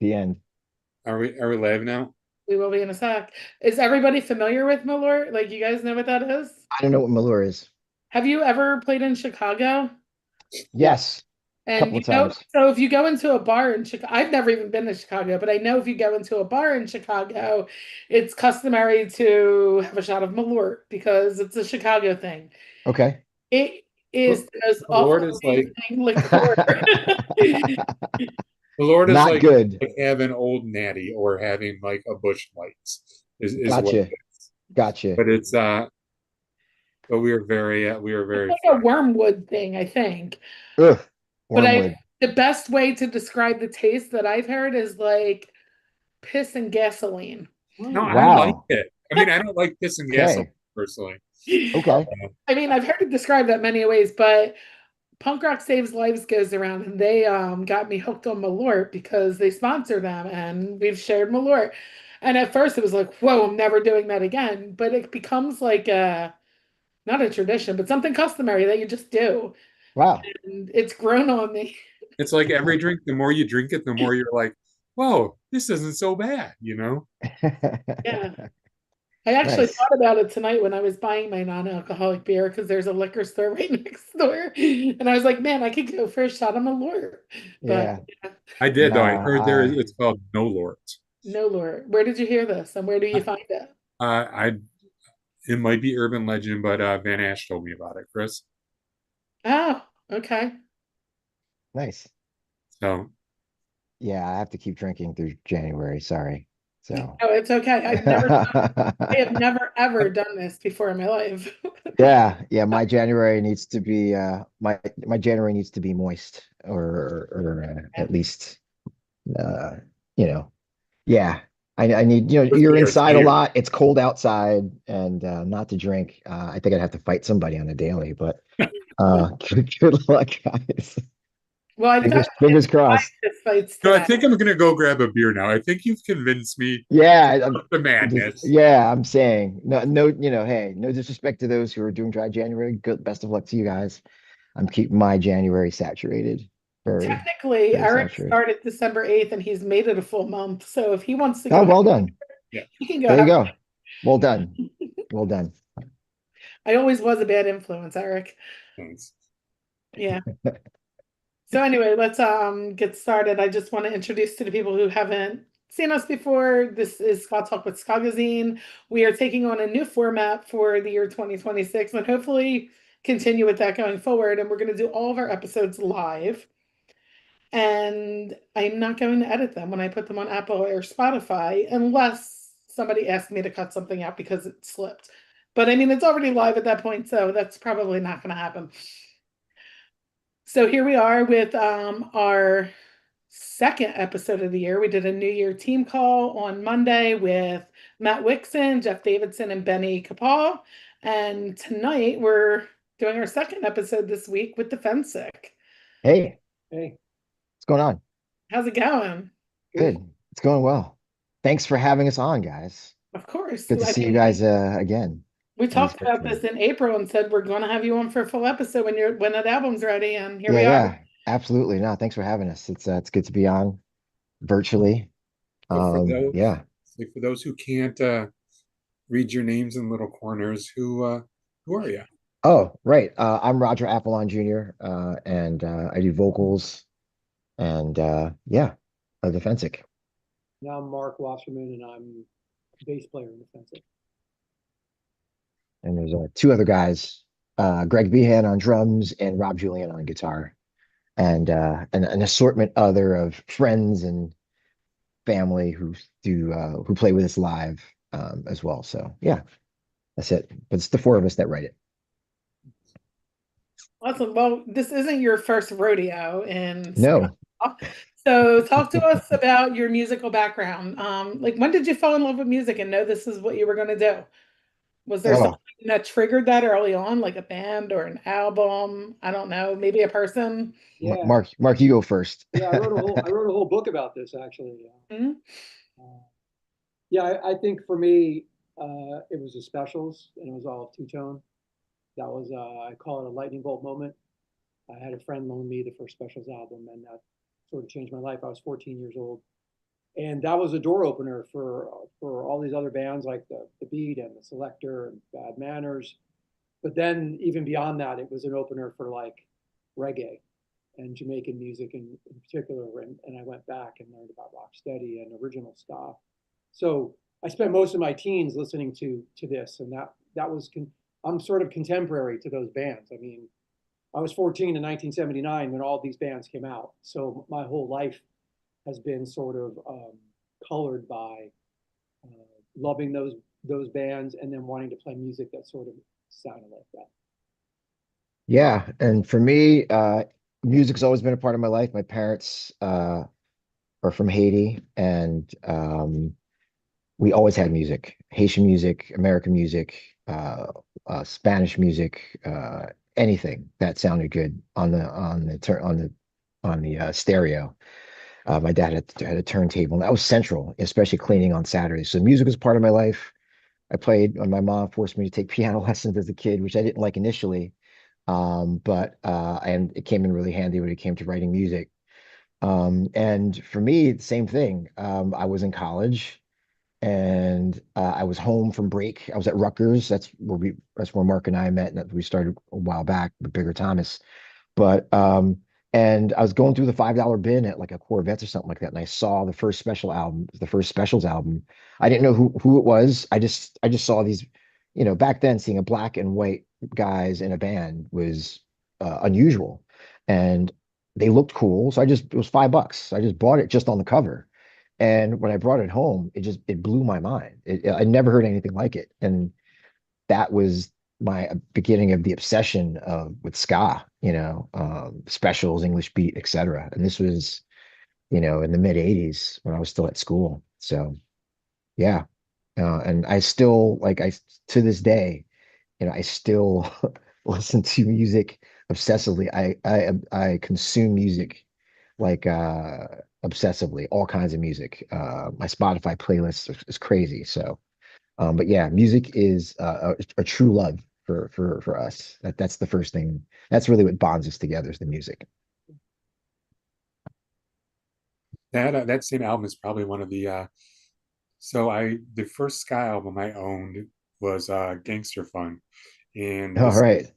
the end. Are we live now? We will be in a sec. Is everybody familiar with Malort? Like, you guys know what that is? I don't know what Malure is. Have you ever played in Chicago? Yeah. Yes, a And couple you of know, times. so if you go into a bar in Chicago, I've never even been to Chicago, but I know if you go into a bar in Chicago, it's customary to have a shot of Malort because it's a Chicago thing. Okay. It is the most The Lord awful is like tasting liqueur. the Lord is Not good. like having old natty or having like a Bush Lights is what it Gotcha. is. Gotcha. But it's but we are It's very like a fine. wormwood thing, I think. Ugh. But Wormwood. the best way to describe the taste that I've heard is like piss and gasoline. No, I like Wow. it. I mean, I don't like piss and gasoline Okay. personally. Okay. I mean, I've heard it described that many ways, but Punk Rock Saves Lives goes around and they got me hooked on Malort because they sponsor them and we've shared Malort. And at first it was like, whoa, I'm never doing that again. But it becomes like a not a tradition, but something customary that you just do. Wow. And it's grown on me. It's like every drink, the more you drink it, the more you're like, whoa, this isn't so bad, you know? Yeah. I actually Nice. thought about it tonight when I was buying my non-alcoholic beer because there's a liquor store right next door. And I was like, man, I could go for a shot of Malort. But Yeah. yeah, I did though. I Nah, heard it's called No Lord. no Lord. Where did you hear this and where do you find it? I it might be urban legend, but Van Ash told me about it, Chris. Oh, okay. nice. So Yeah, I have to keep drinking through January. Sorry. So, No, it's okay. I have never ever done this before in my life. yeah, my January needs to be my January needs to be moist or Yeah. at least uh you know, yeah. I need, let's you're be our inside a cheer. lot. It's cold outside and not to drink. I think I'd have to fight somebody on a daily, but good luck, guys. Well, I've got Fingers crossed. fist fights No, I today. think I'm gonna go grab a beer now. I think you've convinced me Yeah, of the I'm just madness. yeah, I'm saying no, hey, no disrespect to those who are doing dry January. Good, best of luck to you guys. I'm keeping my January saturated, very, Technically, very Eric saturated. started December 8th and he's made it a full month. So if he wants to Oh, go have, well done. Yeah. he can go There you have. go. Well done. Well done. I always was a bad influence, Eric. Thanks. Yeah. So anyway, let's get started. I just want to introduce to the people who haven't seen us before. This is Ska Talk with Skagazine. We are taking on a new format for the year 2026 and hopefully continue with that going forward. And we're going to do all of our episodes live. And I'm not going to edit them when I put them on Apple or Spotify unless somebody asks me to cut something out because it slipped. But I mean, it's already live at that point, so that's probably not going to happen. So here we are with our second episode of the year. We did a New Year team call on Monday with Matt Wixon, Jeff Davidson, and Benny Kapal. And tonight we're doing our second episode this week with the Phensic. Hey, Hey, what's going on? How's it going? good. Good. It's going well. Thanks for having us on, guys. Of course. Good to I see you mean, guys again, we at least talked about virtually. this in April and said we're going to have you on for a full episode when that album's ready, and here Yeah, we are. yeah, absolutely. No, thanks for having us. It's good to be on virtually. So Yeah. for those who can't read your names in little corners, who are you? Oh, right. I'm Roger Apollon Jr. And I do vocals and yeah, the Phensic. Now I'm Mark Wasserman, and I'm bass player in the Phensic. And there's two other guys, Greg Behan on drums and Rob Julian on guitar, and an assortment other of friends and family who play with us live as well. So yeah, that's it. But it's the four of us that write it. Awesome. Well, this isn't your first rodeo in Ska. No. So talk to us about your musical background. Like when did you fall in love with music and know this is what you were going to do? Was there something Oh, that triggered that early on, like a band or an album? I don't know, maybe a person? Yeah, Mark, you go first. yeah. I wrote a whole book about this actually. Mhm. Uh, yeah, I think for me, it was the specials, and it was all two tone. That was I call it a lightning bolt moment. I had a friend loan me the first specials album, and that sort of changed my life. I was 14 years old, And that was a door opener for all these other bands like the Beat and the Selector and Bad Manners. But then even beyond that, it was an opener for like reggae and Jamaican music in particular. And I went back and learned about rocksteady and original ska. So I spent most of my teens listening to this, and that was I'm sort of contemporary to those bands. I mean, I was 14 in 1979 when all these bands came out. So my whole life has been sort of colored by loving those bands and then wanting to play music that sort of sounded like that. Yeah, and for me, music's always been a part of my life. My parents are from Haiti, and we always had music, Haitian music, American music, Spanish music, anything that sounded good on the stereo. My dad had a turntable, and that was central, especially cleaning on Saturdays. So music was part of my life. I played, and my mom forced me to take piano lessons as a kid, which I didn't like initially, but and it came in really handy when it came to writing music. And for me, the same thing. I was in college and I was home from break. I was at Rutgers. That's where Mark and I met, and we started a while back with Bigger Thomas. But and I was going through the $5 bin at like a Corvettes or something like that, and I saw the first the first Specials album. I didn't know who it was. I just saw these, back then seeing a black and white guys in a band was unusual, and they looked cool. So it was $5. I just bought it just on the cover. And when I brought it home, it blew my mind. I never heard anything like it, and that was my beginning of the obsession with ska, Specials, English beat, etc. And this was, in the mid '80s when I was still at school. So yeah, and I still to this day, I still listen to music obsessively. I consume music like obsessively, all kinds of music. My Spotify playlist is crazy. So but yeah, music is a true love for us. That's the first thing. That's really what bonds us together is the music. That same album is probably one of the the first ska album I owned was Gangster Fun, and All right,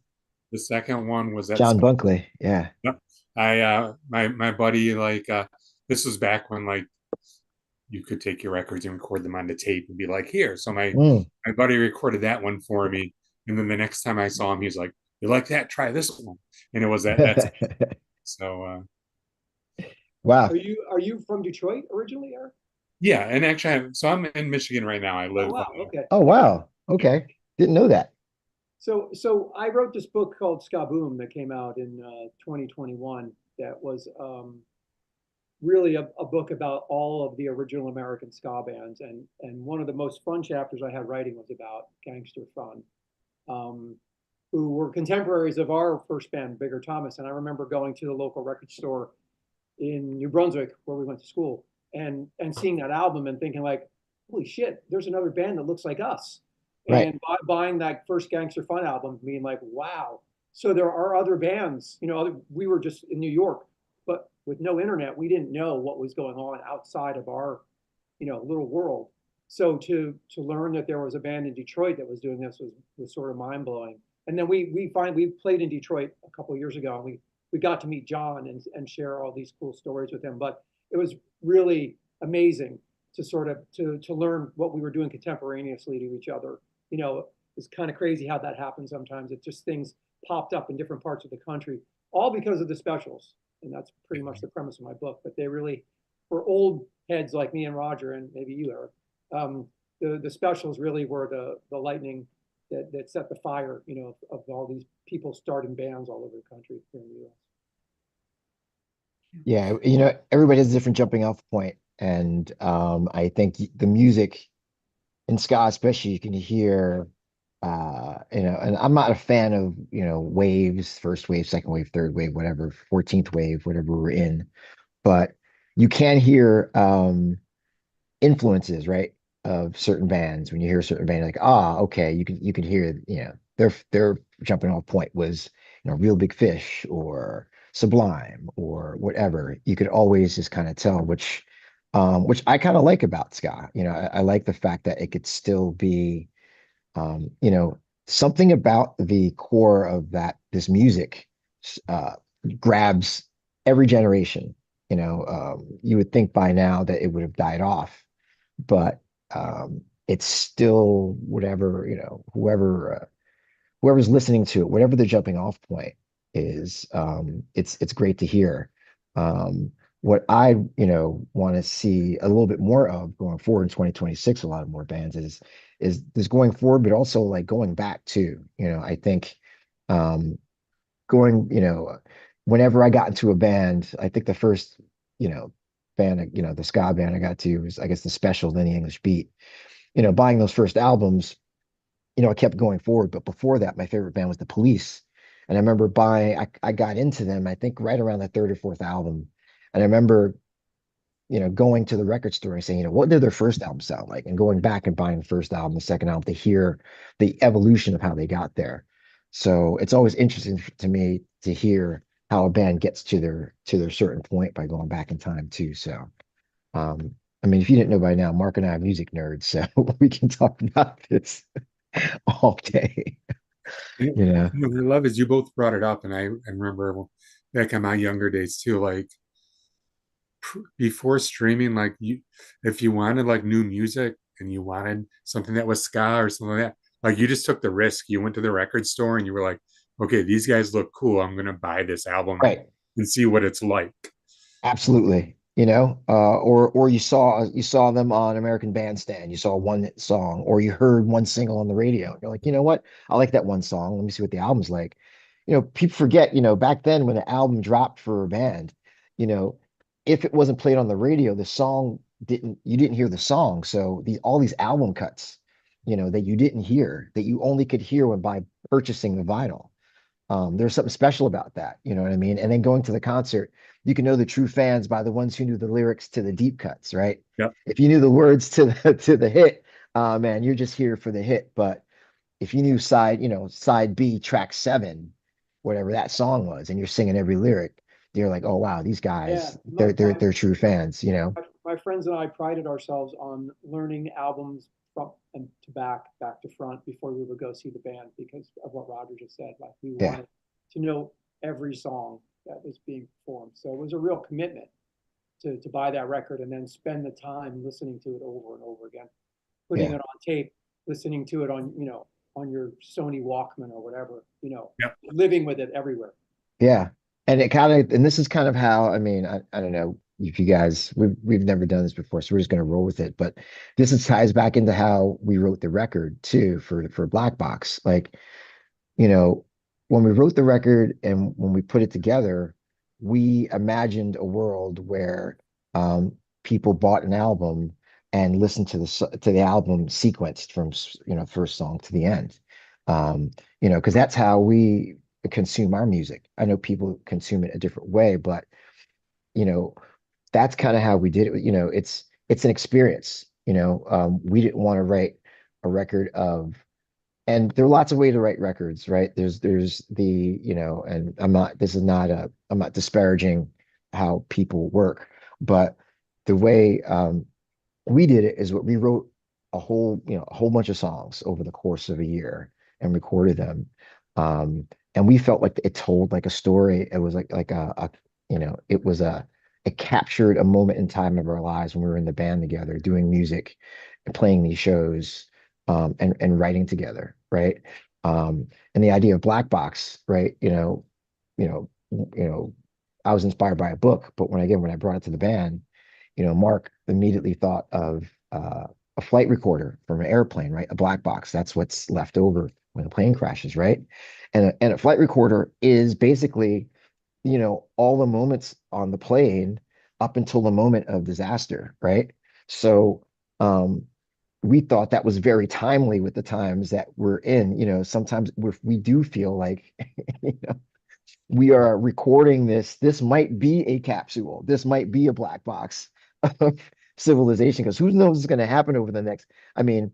the second one was that John Bunkley. Yeah. I my buddy this was back when you could take your records and record them on the tape and be like, here. So Mm. my buddy recorded that one for me. And then the next time I saw him, he was like, you like that? Try this one. And it was that's so Wow. Are you from Detroit originally, Eric? yeah. And actually I'm in Michigan right now. I Oh live wow, okay. Oh wow. Okay. Didn't know that. So I wrote this book called Ska Boom that came out in 2021. That was really a book about all of the original American ska bands, and one of the most fun chapters I had writing was about Gangster Fun, um, who were contemporaries of our first band, Bigger Thomas. And I remember going to the local record store in New Brunswick where we went to school and seeing that album and thinking like, holy shit, there's another band that looks like us. Right. And buying that first Gangster Fun album, being like, wow. So there are other bands, we were just in New York, but with no internet, we didn't know what was going on outside of our, little world. So to learn that there was a band in Detroit that was doing this was sort of mind blowing. And then we played in Detroit a couple of years ago, and we got to meet John and share all these cool stories with him. But it was really amazing to sort of to learn what we were doing contemporaneously to each other. It's kind of crazy how that happens sometimes. It just things popped up in different parts of the country, all because of the Specials. And that's pretty much the premise of my book. But they really, for old heads like me and Roger, and maybe you, Eric, the Specials really were the lightning that set the fire, of all these people starting bands all over the country here in the U.S. Yeah, everybody has a different jumping off point, and I think the music in ska, especially, you can hear, and I'm not a fan of, waves, first wave, second wave, third wave, whatever, 14th wave, whatever we're in, but you can hear influences, right, of certain bands. When you hear a certain band, like, okay, you can hear, their jumping off point was, Real Big Fish or Sublime or whatever. You could always just kind of tell which which I kind of like about ska. I like the fact that it could still be, you know, something about the core of this music uh, grabs every generation. You would think by now that it would have died off, but it's still whatever, whoever's listening to it, whatever the jumping off point is, it's great to hear. What I, want to see a little bit more of going forward in 2026, a lot of more bands is this going forward, but also like going back too. I think um, going, whenever I got into a band, I think the first, band, the ska band I got to was, I guess, the Special, then the English Beat. Buying those first albums, I kept going forward. But before that, my favorite band was The Police. And I remember I got into them, I think right around the third or fourth album. And I remember, going to the record store and saying, what did their first album sound like? And going back and buying the first album, the second album to hear the evolution of how they got there. So it's always interesting to me to hear how a band gets to their certain point by going back in time too. So I mean, if you didn't know by now, Mark and I are music nerds, so we can talk about this all day. And You know, what I love is you both brought it up, and I remember back in my younger days too, like before streaming, like if you wanted like new music and you wanted something that was ska or something like that, like you just took the risk. You went to the record store and you were like, okay, these guys look cool. I'm gonna buy this album right? and see what it's like. Absolutely. Or you saw them on American Bandstand. You saw one song, or you heard one single on the radio. You're like, you know what? I like that one song. Let me see what the album's like. People forget. Back then when an album dropped for a band, you know, if it wasn't played on the radio, the song didn't. You didn't hear the song. So all these album cuts, that you didn't hear, that you only could hear when by purchasing the vinyl. There's something special about that, you know what I mean? And then going to the concert, you can know the true fans by the ones who knew the lyrics to the deep cuts, right? Yep. If you knew the words to the hit, man, you're just here for the hit. But if you knew side B, track 7, whatever that song was, and you're singing every lyric, you're like, oh wow, these Yeah, guys, they're true fans. my friends and I prided ourselves on learning albums from and back to front before we would go see the band because of what Roger just said. Like we Yeah, wanted to know every song that was being performed. So it was a real commitment to buy that record and then spend the time listening to it over and over again, putting yeah, it on tape, listening to it on your Sony Walkman or whatever, Yep. living with it everywhere. yeah. And this is kind of how, I mean, I don't know if you guys, we've never done this before, so we're just gonna roll with it. But ties back into how we wrote the record too for Black Box. Like, you know, when we wrote the record and when we put it together, we imagined a world where people bought an album and listened to the album sequenced from first song to the end. Um, because that's how we consume our music. I know people consume it a different way, but you know, that's kind of how we did it. It's an experience. We didn't want to write a record of and there are lots of ways to write records, right? There's and I'm not disparaging how people work, but the way we did it is what we wrote a whole bunch of songs over the course of a year and recorded them. And we felt like it told like a story. It was like it was it captured a moment in time of our lives when we were in the band together, doing music and playing these shows, and writing together, right? And the idea of Black Box, right? You know, I was inspired by a book, but when I brought it to the band, Mark immediately thought of a flight recorder from an airplane, right? A black box. That's what's left over when the plane crashes, right? And a flight recorder is basically, all the moments on the plane up until the moment of disaster, right? So we thought that was very timely with the times that we're in. Sometimes we do feel like we are recording this. This might be a capsule. This might be a black box of civilization because who knows what's going to happen over the next. I mean,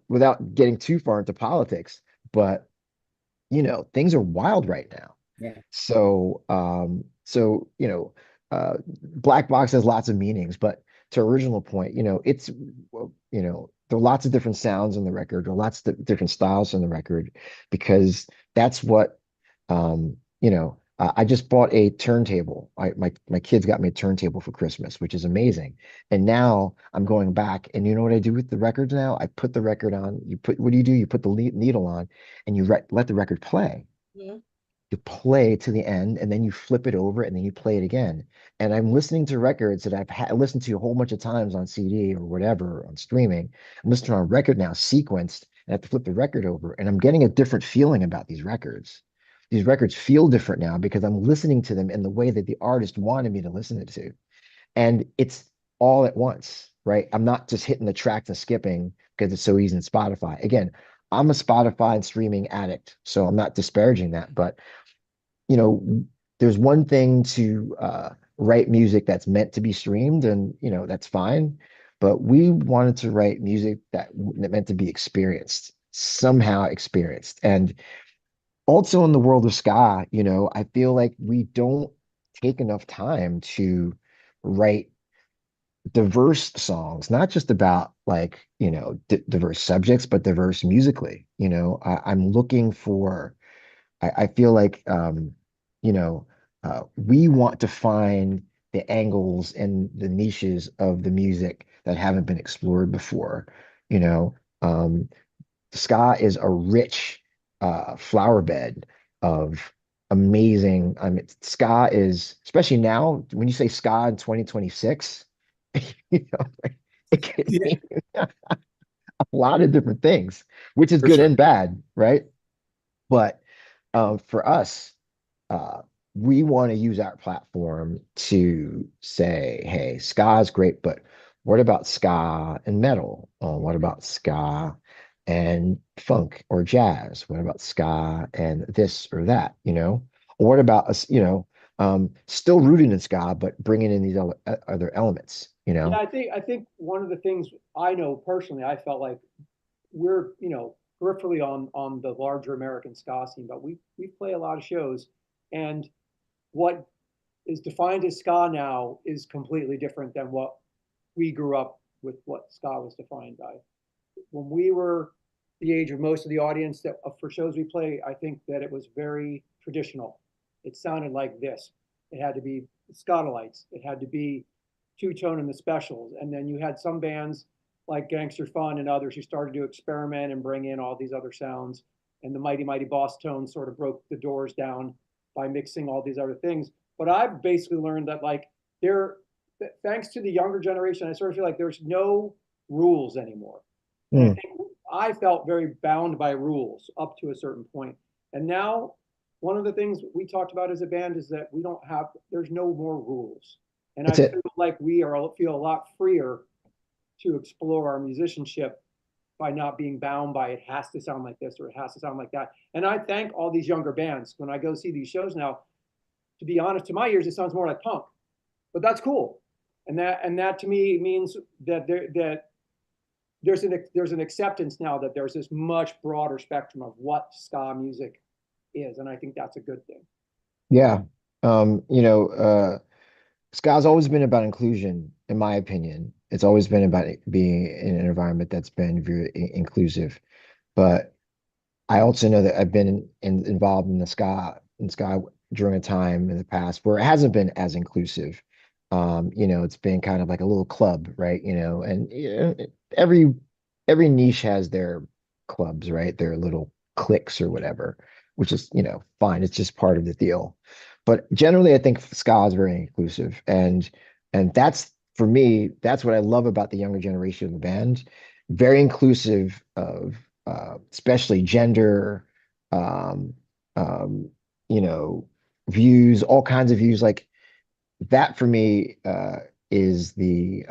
without getting too far into politics, but things are wild right now. Yeah. So, black box has lots of meanings, but to original point, it's, there are lots of different sounds on the record, there are lots of different styles on the record, because that's what, I just bought a turntable. My kids got me a turntable for Christmas, which is amazing. And now I'm going back, and you know what I do with the records now? I put the record on. What do? You put the needle on, and you let the record play. Mhm. You play to the end, and then you flip it over, and then you play it again. And I'm listening to records that listened to a whole bunch of times on CD or whatever on streaming. I'm listening on record now, sequenced, and I have to flip the record over, and I'm getting a different feeling about these records. These records feel different now because I'm listening to them in the way that the artist wanted me to listen to. And it's all at once, right? I'm not just hitting the tracks and skipping because it's so easy in Spotify. Again, I'm a Spotify and streaming addict, so I'm not disparaging that. But, you know, there's one thing to write music that's meant to be streamed, and, that's fine. But we wanted to write music that meant to be experienced, somehow experienced. And also in the world of ska, I feel like we don't take enough time to write diverse songs, not just about like, diverse subjects, but diverse musically. I'm looking for, I feel like, you know, we want to find the angles and the niches of the music that haven't been explored before. You know, um, Ska is a rich flower bed of amazing. I mean, ska is, especially now, when you say ska in 2026, you know, it can Yeah, mean a lot of different things, which is for good sure. and bad, right? But for us, uh, we want to use our platform to say, hey, ska is great, but what about ska and metal? What about ska and funk or jazz? What about ska and this or that? Or what about us, still rooted in ska, but bringing in these other elements, Yeah, I think one of the things I know personally, I felt like we're peripherally on the larger American ska scene, but we play a lot of shows, and what is defined as ska now is completely different than what we grew up with, what ska was defined by. When we were the age of most of the audience that for shows we play, I think that it was very traditional. It sounded like this. It had to be Scotalites. It had to be two tone and the specials, and then you had some bands like Gangster Fun and others who started to experiment and bring in all these other sounds. And the Mighty Mighty Boss Tones sort of broke the doors down by mixing all these other things. But I've basically learned that like there, thanks to the younger generation, I sort of feel like there's no rules anymore. And I Mm. think I felt very bound by rules up to a certain point. And now, one of the things we talked about as a band is that there's no more rules. And I That's it. feel like feel a lot freer to explore our musicianship by not being bound by it has to sound like this or it has to sound like that. And I thank all these younger bands when I go see these shows now. To be honest, to my ears, it sounds more like punk, but that's cool. And that to me means that there's an acceptance now that there's this much broader spectrum of what ska music is, and I think that's a good thing. Yeah. Ska's always been about inclusion, in my opinion. It's always been about it being in an environment that's been very inclusive. But I also know that I've been involved in ska during a time in the past where it hasn't been as inclusive. It's been kind of like a little club, right? And every niche has their clubs, right? Their little cliques or whatever, which is, fine. It's just part of the deal. But generally, I think ska is very inclusive, and that's for me. That's what I love about the younger generation of the band. Very inclusive of especially gender, um, um, you know, views, all kinds of views. Like that for me is the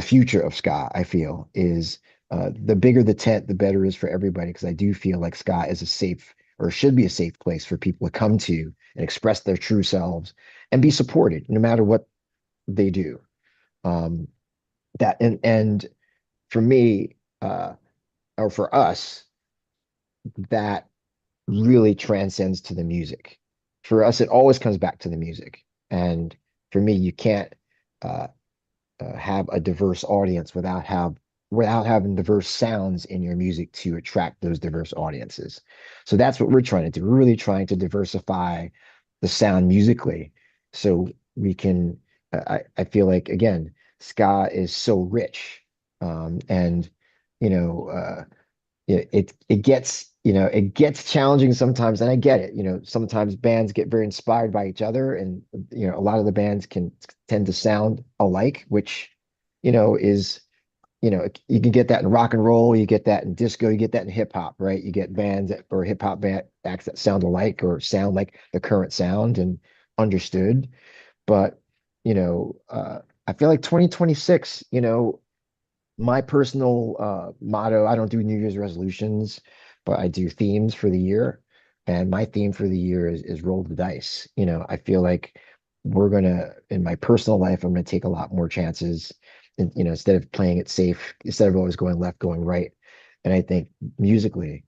future of ska. I feel is the bigger the tent, the better it is for everybody. Because I do feel like ska is a safe or should be a safe place for people to come to and express their true selves and be supported no matter what they do. Um, and for me, or for us, that really transcends to the music. For us, it always comes back to the music. And for me, you can't uh, have a diverse audience without having diverse sounds in your music to attract those diverse audiences. So that's what we're trying to do. We're really trying to diversify the sound musically, so we can. I feel like, again, ska is so rich, and you know. It gets, it gets challenging sometimes, and I get it. Sometimes bands get very inspired by each other, and a lot of the bands can tend to sound alike, which is, you can get that in rock and roll, you get that in disco, you get that in hip hop, right? You get bands or hip hop band acts that sound alike or sound like the current sound and understood. But I feel like 2026, my personal motto, I don't do New Year's resolutions, but I do themes for the year. And my theme for the year is roll the dice. I feel like in my personal life, I'm gonna take a lot more chances. And, instead of playing it safe, instead of always going left, going right. And I think musically,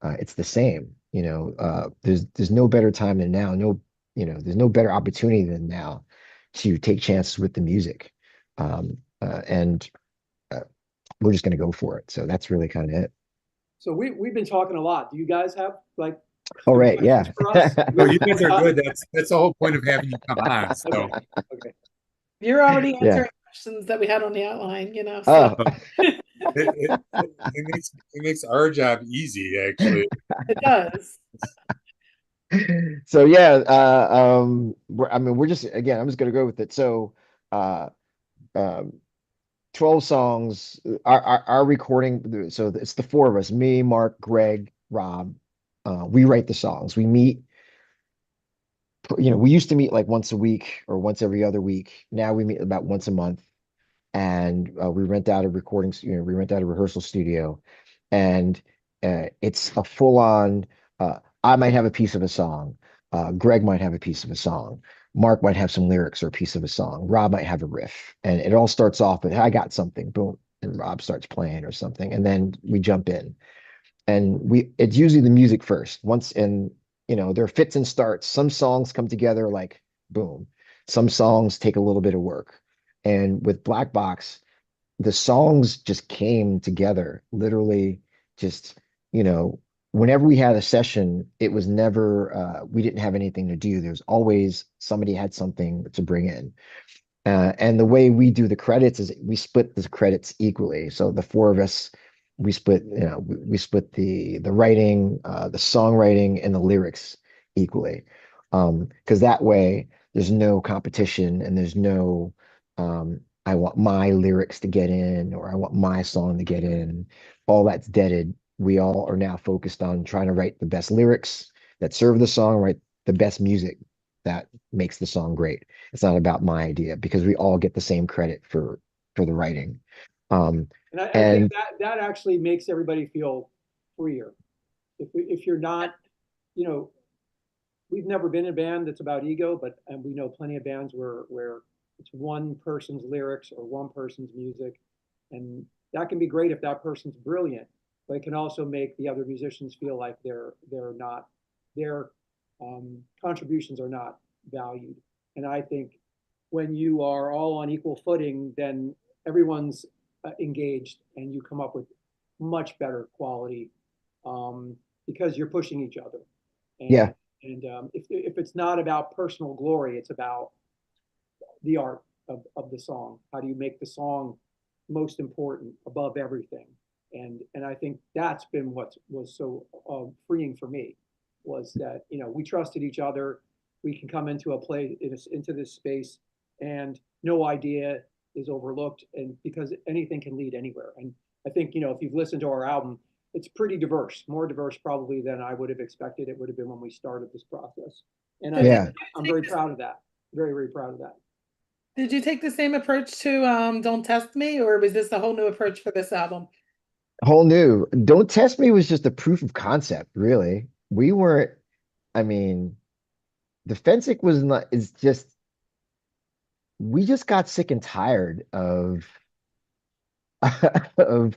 it's the same. There's no better time than now. There's no better opportunity than now to take chances with the music. And we're just going to go for it. So that's really kind of it. So we've been talking a lot. Do you guys have like Oh, some right. questions Yeah. for us? No, you guys are good. That's the whole point of having you come on. So Okay. Okay. You're already Yeah. answering questions that we had on the outline, Oh, so it makes our job easy, actually. it does. so yeah. We're just, again, I'm just going to go with it. So, um, 12 songs, our recording. So it's the four of us, me, Mark, Greg, Rob. We write the songs. We meet, we used to meet like once a week or once every other week. Now we meet about once a month, and we rent out a we rent out a rehearsal studio, and it's a full-on. I might have a piece of a song. Greg might have a piece of a song. Mark might have some lyrics or a piece of a song. Rob might have a riff, and it all starts off with, "I got something," boom, and Rob starts playing or something, and then we jump in, and it's usually the music first. Once, and there are fits and starts. Some songs come together like boom. Some songs take a little bit of work, and with Black Box, the songs just came together literally. Just, whenever we had a session, it was never, we didn't have anything to do. There's always somebody had something to bring in. And the way we do the credits is we split the credits equally. So the four of us, we split, we split the writing, the songwriting, and the lyrics equally. Because that way there's no competition, and there's no, I want my lyrics to get in, or I want my song to get in. All that's deaded. We all are now focused on trying to write the best lyrics that serve the song, write the best music that makes the song great. It's not about my idea, because we all get the same credit for the writing. Um, And I think and that actually makes everybody feel freer. If you're not, you know, we've never been in a band that's about ego, but and we know plenty of bands where it's one person's lyrics or one person's music, and that can be great if that person's brilliant, but it can also make the other musicians feel like they're not their contributions are not valued. And I think when you are all on equal footing, then everyone's engaged, and you come up with much better quality because you're pushing each other. And yeah, if it's not about personal glory, it's about the art of the song. How do you make the song most important above everything? And I think that's been what was so freeing for me, was that we trusted each other. We can come into a place into this space, and no idea is overlooked, and because anything can lead anywhere. And I think if you've listened to our album, it's pretty diverse, more diverse probably than I would have expected it would have been when we started this process. And So did yeah. you I'm take very the- proud of that. Very, very proud of that. Did you take the same approach to Don't Test Me, or was this a whole new approach for this album? Whole new. Don't Test Me was just a proof of concept, really. We weren't, I mean, the Phensic was not, is just, we just got sick and tired of, of,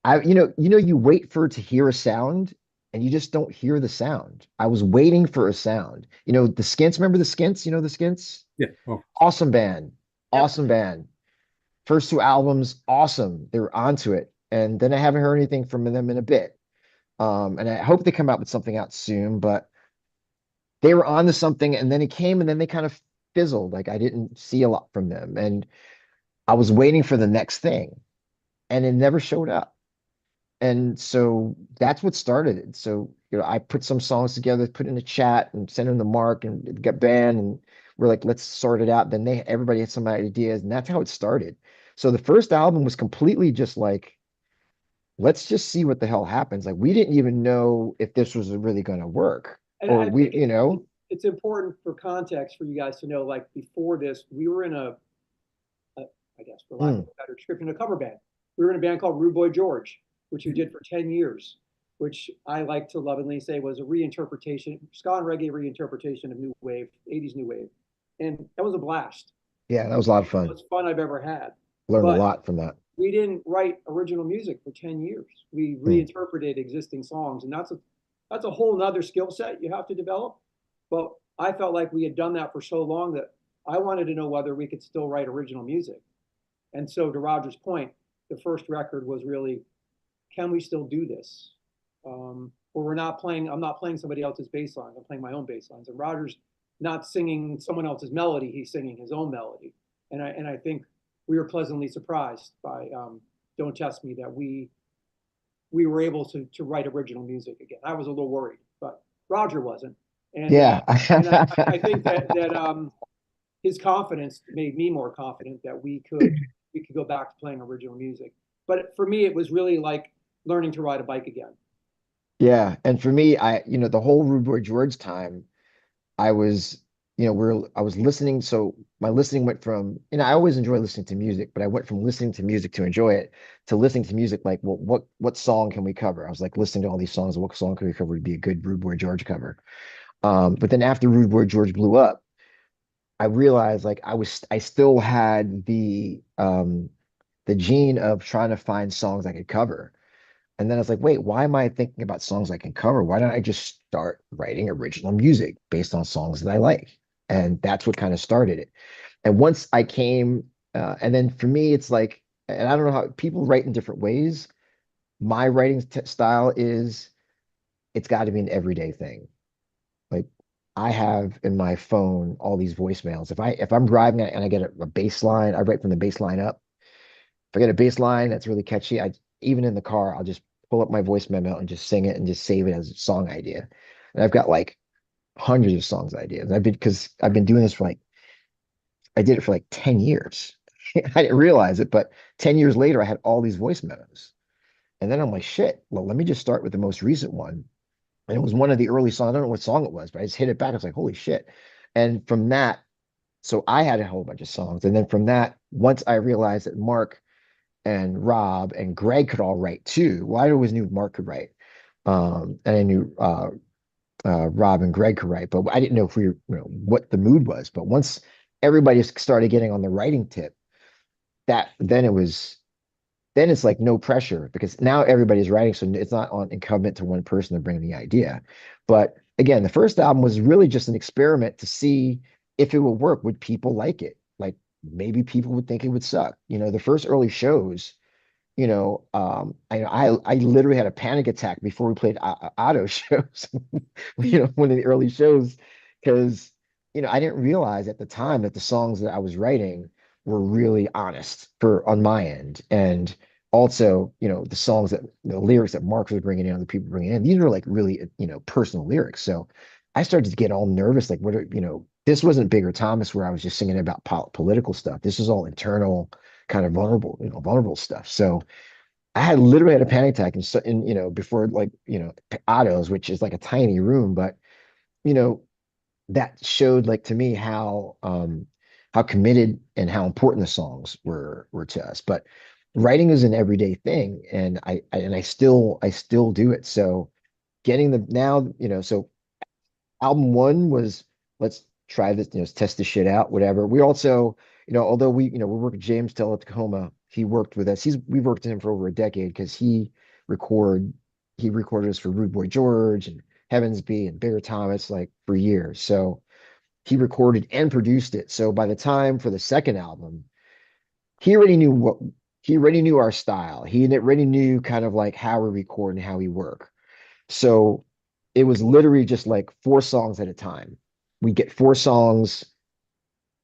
you wait for to hear a sound, and you just don't hear the sound. I was waiting for a sound. The Skints, remember the Skints? You know the Skints? Yeah. Oh, Awesome band. Yep. Awesome band. First two albums, awesome. They were onto it. And then I haven't heard anything from them in a bit. And I hope they come out with something out soon, but they were on to something and then it came and then they kind of fizzled. Like I didn't see a lot from them. And I was waiting for the next thing and it never showed up. And so that's what started it. So, I put some songs together, put in a chat and sent them to Mark and it got banned. And we're like, let's sort it out. Then everybody had some ideas and that's how it started. So the first album was completely just like, let's just see what the hell happens. Like we didn't even know if this was really going to work And or I think it's important for context for you guys to know, like before this, we were in I guess for lack of a better description, a cover band. We were in a band called Rude Boy George, which we did for 10 years, which I like to lovingly say was a reinterpretation, ska and reggae reinterpretation of new wave, 80s new wave. And that was a blast. yeah, that was a lot of The fun. most fun I've ever had. Learned a But lot from that. we didn't write original music for 10 years. We reinterpreted existing songs. And that's a whole nother skill set you have to develop. But I felt like we had done that for so long that I wanted to know whether we could still write original music. And so to Roger's point, the first record was really, can we still do this? Or I'm not playing somebody else's bass lines, I'm playing my own bass lines. And Roger's not singing someone else's melody, he's singing his own melody. And I think we were pleasantly surprised by Don't Test Me that we were able to write original music again. I was a little worried, but Roger wasn't. Yeah. And I think that his confidence made me more confident that we could go back to playing original music. But for me, it was really like learning to ride a bike again. Yeah. And for me, the whole Rude Boy George time, I was, I was listening. So my listening went from, I always enjoy listening to music, but I went from listening to music to enjoy it to listening to music like, well, what song can we cover? I was like listening to all these songs. What song can we cover would be a good Rude Boy George cover? But then after Rude Boy George blew up, I realized like I still had the gene of trying to find songs I could cover. And then I was like, wait, why am I thinking about songs I can cover? Why don't I just start writing original music based on songs that I like? And that's what kind of started it. And once I came, and then for me, it's like, and I don't know how people write in different ways. My writing style is it's got to be an everyday thing. Like I have in my phone all these voicemails. If I'm driving and I get a bass line, I write from the bass line up. If I get a bass line that's really catchy, I even in the car, I'll just pull up my voice memo and just sing it and just save it as a song idea. And I've got like hundreds of songs ideas. Because I've been doing this for like I did it for like 10 years. I didn't realize it, but 10 years later, I had all these voice memos. And then I'm like, shit, well, let me just start with the most recent one. And it was one of the early songs. I don't know what song it was, but I just hit it back. I was like, holy shit. And from that, so I had a whole bunch of songs. And then from that, once I realized that Mark and Rob and Greg could all write too. Well, I always knew Mark could write. And I knew Rob and Greg could write, but I didn't know if we were, what the mood was. But once everybody started getting on the writing tip, that then it's like no pressure because now everybody's writing, so it's not on incumbent to one person to bring the idea. But again, the first album was really just an experiment to see if it would work. Would people like it? Like maybe people would think it would suck. The first early shows, I literally had a panic attack before we played auto shows, one of the early shows, because I didn't realize at the time that the songs that I was writing were really honest on my end, and also the songs that the lyrics that Mark was bringing in, other people bringing in, these were like really personal lyrics. So I started to get all nervous, like this wasn't Bigger Thomas where I was just singing about political stuff. This is all internal, kind of vulnerable stuff. So I had literally had a panic attack before like Otto's, which is like a tiny room, but you know that showed like to me how committed and how important the songs were to us. But writing is an everyday thing, and I still do it. So getting the now so album one was let's try this, test this shit out, whatever. We also, although we work with James Tacoma, he worked with us. We worked with him for over a decade because he recorded us for Rude Boy George and Heavensby and Bigger Thomas like for years. So he recorded and produced it. So by the time for the second album, he already knew what he already knew our style. He already knew kind of like how we record and how we work. So it was literally just like 4 songs at a time. We get 4 songs,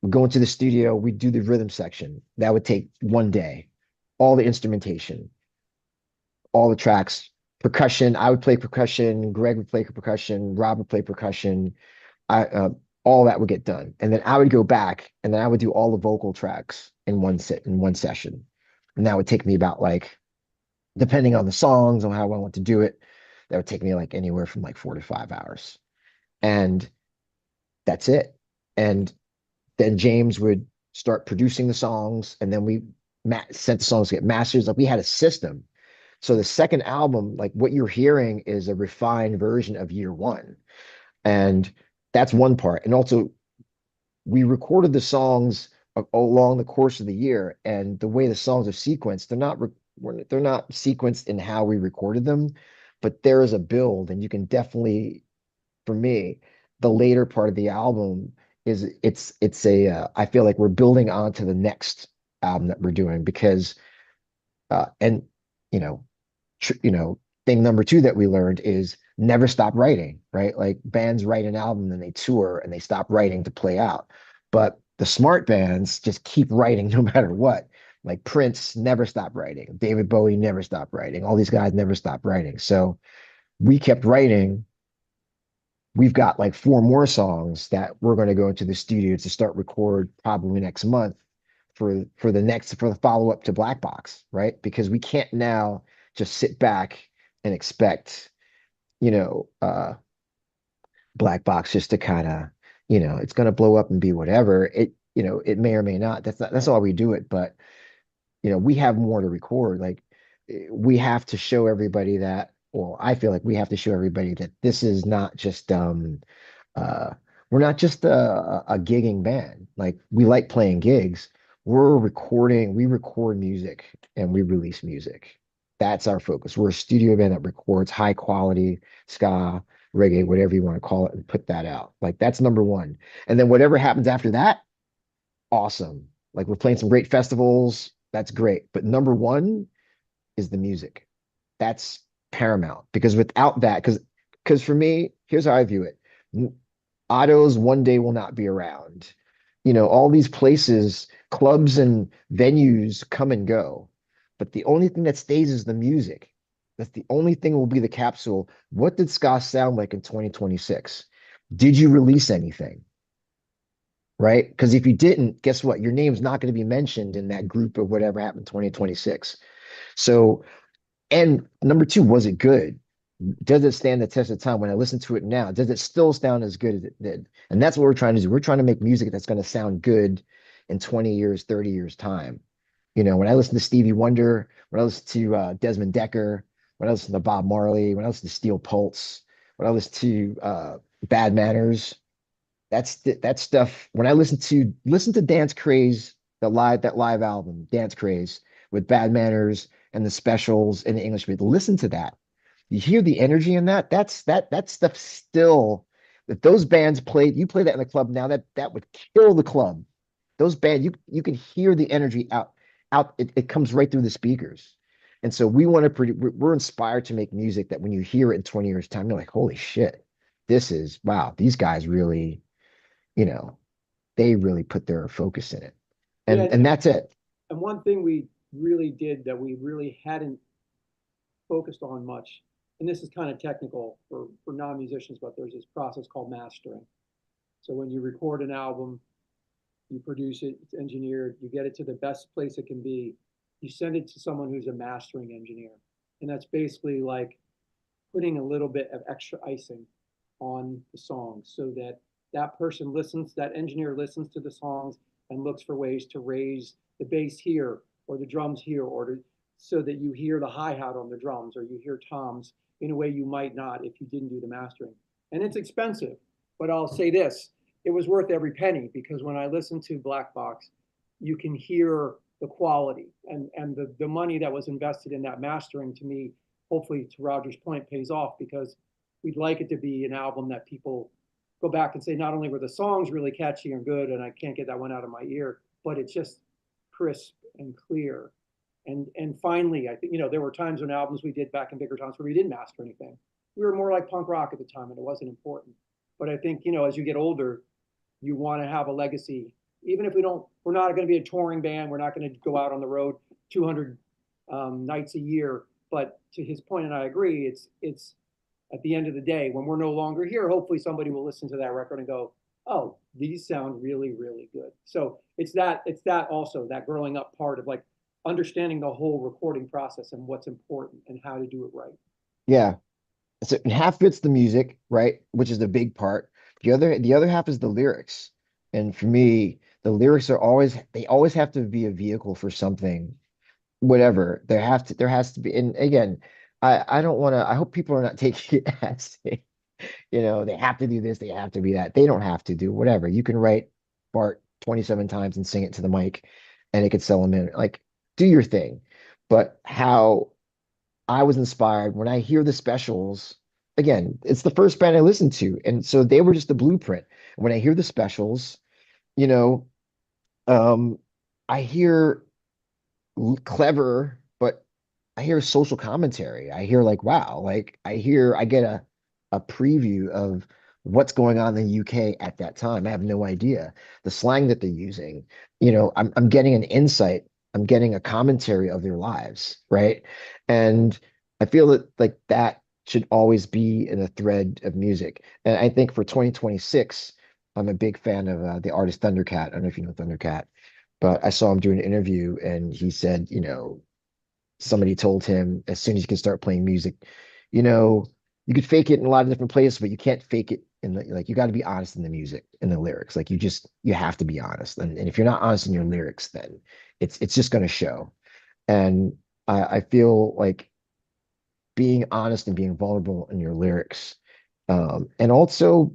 we go into the studio, we do the rhythm section. That would take one day. All the instrumentation, all the tracks, percussion. I would play percussion. Greg would play percussion. Rob would play percussion. I all that would get done, and then I would go back, and then I would do all the vocal tracks in one session, and that would take me about like, depending on the songs and how I want to do it, that would take me like anywhere from like 4 to 5 hours, and that's it. And then James would start producing the songs, and then we sent the songs to get masters. Like we had a system. So the second album, like what you're hearing, is a refined version of year one. And that's one part. And also, we recorded the songs along the course of the year, and the way the songs are sequenced, they're not sequenced in how we recorded them, but there is a build, and you can definitely, for me, the later part of the album is it's a I feel like we're building on to the next album that we're doing because and you know thing number two that we learned is never stop writing, right? Like bands write an album and they tour and they stop writing to play out. But the smart bands just keep writing no matter what. Like Prince never stopped writing. David Bowie never stopped writing. All these guys never stopped writing. So we kept writing. We've got like 4 more songs that we're going to go into the studio to start record probably next month for the follow up to Black Box, right? Because we can't now just sit back and expect, you know, Black Box just to kind of, it's going to blow up and be whatever. It may or may not. That's all we do it. But we have more to record. Like we have to show everybody that, well, I feel like we have to show everybody that this is not just uh we're not just a gigging band. Like we like playing gigs. We record music and we release music. That's our focus. We're a studio band that records high quality ska, reggae, whatever you want to call it, and put that out. Like that's number one. And then whatever happens after that, awesome. Like we're playing some great festivals. That's great. But number one is the music. That's paramount because without that, because for me, here's how I view it. Otto's one day will not be around. All these places, clubs and venues come and go. But the only thing that stays is the music. That's the only thing will be the capsule. What did ska sound like in 2026? Did you release anything? Right? Because if you didn't, guess what? Your name's not going to be mentioned in that group of whatever happened in 2026. So, and number two, was it good? Does it stand the test of time? When I listen to it now, does it still sound as good as it did? And that's what we're trying to do. We're trying to make music that's going to sound good in 20 years, 30 years time. When I listen to Stevie Wonder, when I listen to Desmond Decker, when I listen to Bob Marley, when I listen to Steel Pulse, when I listen to Bad Manners, that stuff. When I listen to Dance Craze, that live album, Dance Craze, with Bad Manners and the specials and the English, listen to that. You hear the energy in that. That stuff still. If those bands played, you play that in the club now, that would kill the club. Those bands, you can hear the energy out. It comes right through the speakers. And so we're inspired to make music that when you hear it in 20 years time, you're like, holy shit, wow, these guys really, you know, they really put their focus in it. Yeah, And that's it. and one thing we really did that we really hadn't focused on much, and this is kind of technical for non-musicians, but there's this process called mastering. So when you record an album, you produce it, it's engineered, you get it to the best place it can be, you send it to someone who's a mastering engineer. And that's basically like putting a little bit of extra icing on the songs so that that person listens, that engineer listens to the songs and looks for ways to raise the bass here or the drums here so that you hear the hi-hat on the drums or you hear toms in a way you might not if you didn't do the mastering. And it's expensive, but I'll say this, it was worth every penny because when I listen to Black Box, you can hear the quality and the money that was invested in that mastering to me, hopefully to Roger's point, pays off because we'd like it to be an album that people go back and say not only were the songs really catchy and good and I can't get that one out of my ear, but it's just crisp and clear. And finally, I think, there were times when albums we did back in bigger times where we didn't master anything. We were more like punk rock at the time, and it wasn't important. But I think, as you get older, you want to have a legacy. Even if we're not going to be a touring band, we're not going to go out on the road 200 nights a year. But to his point, and I agree, it's at the end of the day, when we're no longer here, hopefully somebody will listen to that record and go, oh, these sound really, really good. So it's that also, that growing up part of like understanding the whole recording process and what's important and how to do it right. Yeah. So half of it's the music, right? Which is the big part. The other half is the lyrics. And for me, the lyrics they always have to be a vehicle for something, whatever. There has to be, and again, I don't want to, I hope people are not taking it as they have to do this, they have to be that. They don't have to do whatever. You can write Bart 27 times and sing it to the mic and it could sell them in. Like, do your thing. But how I was inspired when I hear the specials, again, it's the first band I listened to. And so they were just the blueprint. When I hear the specials, you know, um, I hear clever, but I hear social commentary. I hear like, wow, like I get a preview of what's going on in the UK at that time. I have no idea. The slang that they're using, I'm getting an insight. I'm getting a commentary of their lives, right? And I feel that like that should always be in a thread of music. And I think for 2026, I'm a big fan of the artist Thundercat. I don't know if you know Thundercat, but I saw him do an interview and he said, somebody told him as soon as you can start playing music, you know, you could fake it in a lot of different places, but you can't fake it in the like you got to be honest in the music, in the lyrics. Like you have to be honest. And if you're not honest in your lyrics, then it's just gonna show. And I feel like being honest and being vulnerable in your lyrics. And also,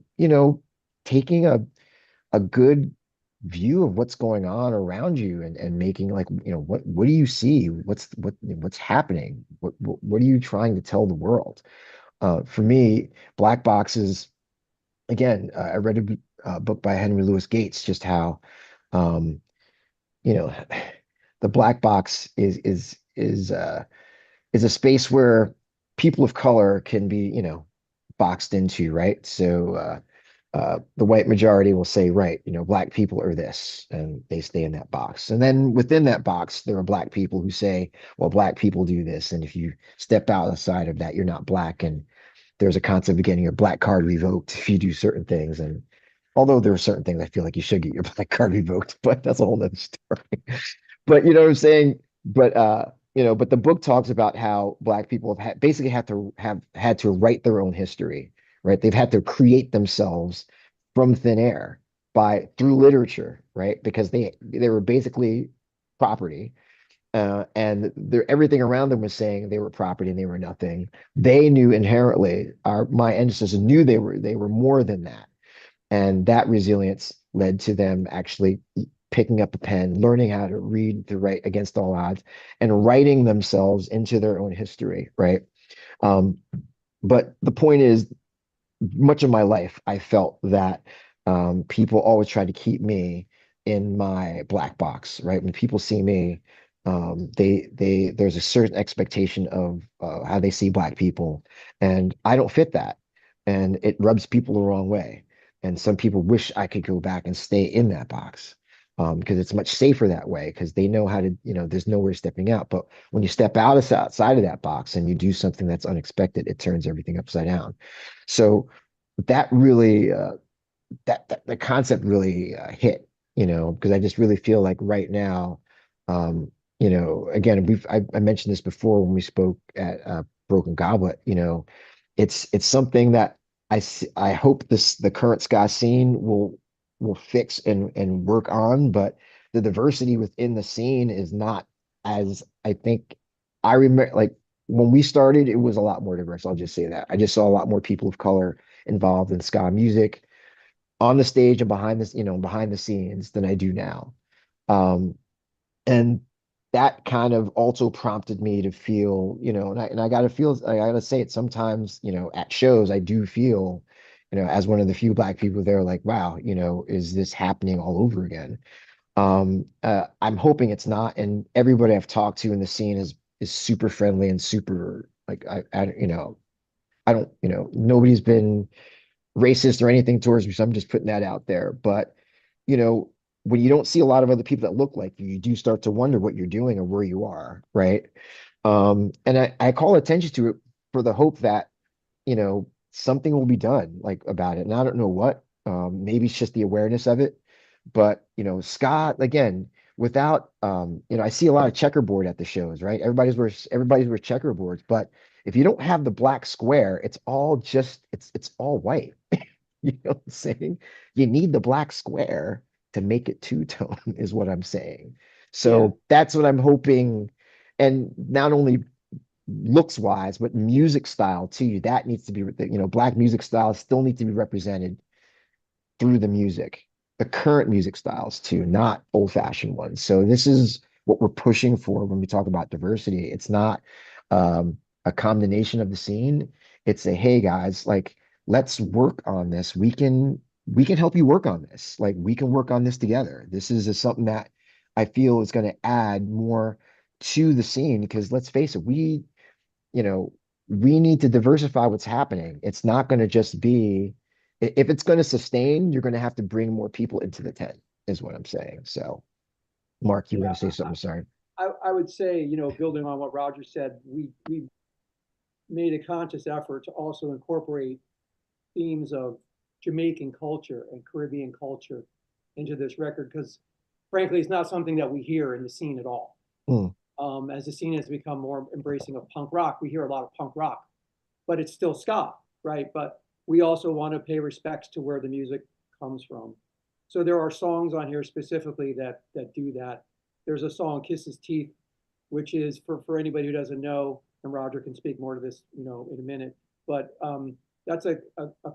taking a good view of what's going on around you and making like what do you see, what's happening, what are you trying to tell the world. For me, black boxes, again, I read a book by Henry Louis Gates, just how um you know the black box is a space where people of color can be boxed into, right? So the white majority will say, right, black people are this, and they stay in that box. And then within that box, there are black people who say, well, black people do this. And if you step outside of that, you're not black. And there's a concept of getting your black card revoked if you do certain things. And although there are certain things I feel like you should get your black card revoked, but that's a whole nother story. But you know what I'm saying? But but the book talks about how black people basically have had to write their own history, right? They've had to create themselves from thin air through literature, right? Because they were basically property, and everything around them was saying they were property and they were nothing. They knew inherently, my ancestors knew they were more than that, and that resilience led to them actually picking up a pen, learning how to read, to write against all odds, and writing themselves into their own history, right? Um, but the point is, much of my life, I felt that people always try to keep me in my black box, right? When people see me, there's a certain expectation of how they see black people, and I don't fit that, and it rubs people the wrong way. And some people wish I could go back and stay in that box, because it's much safer that way, because they know how to, there's nowhere stepping out. But when you step outside of that box and you do something that's unexpected, it turns everything upside down. So that really that the concept really hit, because I just really feel like right now, again, I mentioned this before when we spoke at Broken Goblet. It's something that I hope the current ska scene will fix and work on, but the diversity within the scene is not as I think. I remember, like, when we started, it was a lot more diverse. I'll just say that. I just saw a lot more people of color involved in ska music on the stage and behind the scenes than I do now. Um, and that kind of also prompted me to feel, and I gotta say it sometimes, at shows, I do feel, as one of the few black people there, like, wow, is this happening all over again? I'm hoping it's not, and everybody I've talked to in the scene is super friendly and super like I don't, nobody's been racist or anything towards me, so I'm just putting that out there. But, you know, when you don't see a lot of other people that look like you do start to wonder what you're doing or where you are, right? And I call attention to it for the hope that, something will be done like about it. And I don't know what. Maybe it's just the awareness of it. But, Scott, again, without I see a lot of checkerboard at the shows, right? Everybody's wears checkerboards, but if you don't have the black square, it's all white. You know what I'm saying? You need the black square to make it two-tone, is what I'm saying. Yeah. So that's what I'm hoping. And not only looks wise, but music style too. That needs to be, black music styles still need to be represented through the music, the current music styles too, not old-fashioned ones. So this is what we're pushing for when we talk about diversity. It's not a condemnation of the scene. It's a, hey guys, like let's work on this. We can help you work on this. Like we can work on this together. This is something that I feel is going to add more to the scene because let's face it, you know, we need to diversify what's happening. It's not going to just be, if it's going to sustain, you're going to have to bring more people into the tent, is what I'm saying. So, Mark, you were Yeah, going to say something, sorry. I would say, building on what Roger said, we made a conscious effort to also incorporate themes of Jamaican culture and Caribbean culture into this record because, frankly, it's not something that we hear in the scene at all. Mm, As the scene has become more embracing of punk rock, we hear a lot of punk rock, but it's still ska, right? But we also want to pay respects to where the music comes from. So there are songs on here specifically that do that. There's a song, Kisses Teeth, which is for anybody who doesn't know, and Roger can speak more to this, in a minute, but that's a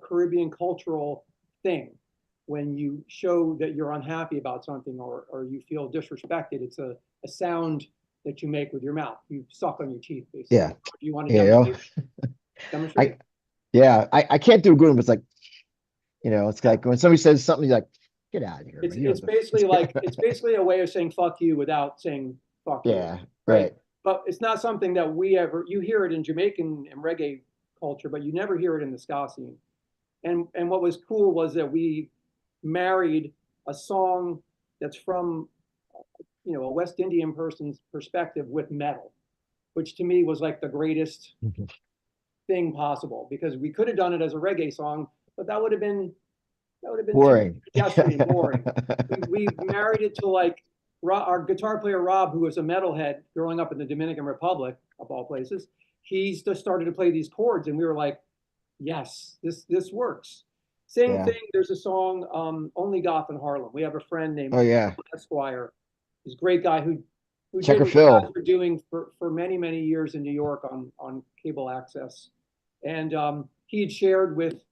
Caribbean cultural thing. When you show that you're unhappy about something or you feel disrespected, it's a sound that you make with your mouth. You suck on your teeth, basically. yeah. Do you want to Yeah. demonstrate? I, yeah, I can't do a good one, but it's like, it's like when somebody says something, you're like, get out of here, It's man. You it's don't basically like have it's basically a way of saying fuck you without saying fuck you, Yeah, right? right. But it's not something that we ever. You hear it in Jamaican and reggae culture, but you never hear it in the ska scene. And what was cool was that we married a song that's from a West Indian person's perspective with metal, which to me was like the greatest thing possible because we could have done it as a reggae song, but that would have been too Boring. pedestrian, boring. We married it to like our guitar player Rob, who was a metalhead growing up in the Dominican Republic of all places. He's just started to play these chords, and we were like, yes, this works. Same Yeah. thing. There's a song, Only Goth in Harlem. We have a friend named Oh yeah. Esquire. He's a great guy who did Checker what you guys Phil. were doing for many years in New York on cable access. And he had shared with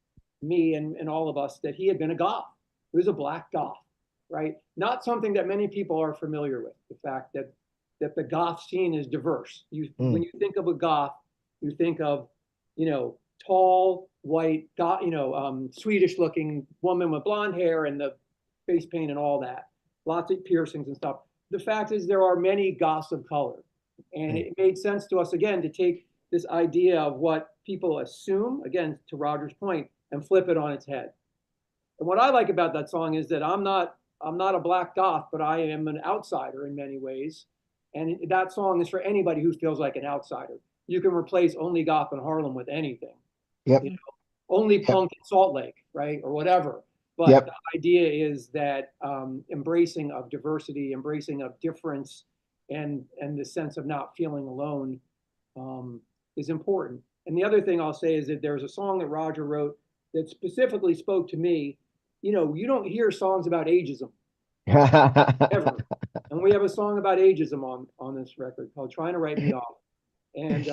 me and all of us that he had been a goth. He was a black goth, right? Not something that many people are familiar with. The fact that the goth scene is diverse. When Mm, you think of a goth, you think of tall, white, goth, Swedish-looking woman with blonde hair and the face paint and all that. Lots of piercings and stuff. The fact is, there are many goths of color, and mm. it made sense to us again to take this idea of what people assume, again, to Roger's point, and flip it on its head. And what I like about that song is that I'm not a black goth, but I am an outsider in many ways. And that song is for anybody who feels like an outsider. You can replace Only Goth in Harlem with anything. Yep. You know, only Yep. punk in Salt Lake, right? Or whatever. But the Yep. idea is that embracing of diversity, embracing of difference, and the sense of not feeling alone is important. And the other thing I'll say is that there's a song that Roger wrote that specifically spoke to me. You don't hear songs about ageism ever. And we have a song about ageism on this record called Trying to Write Me Off. And,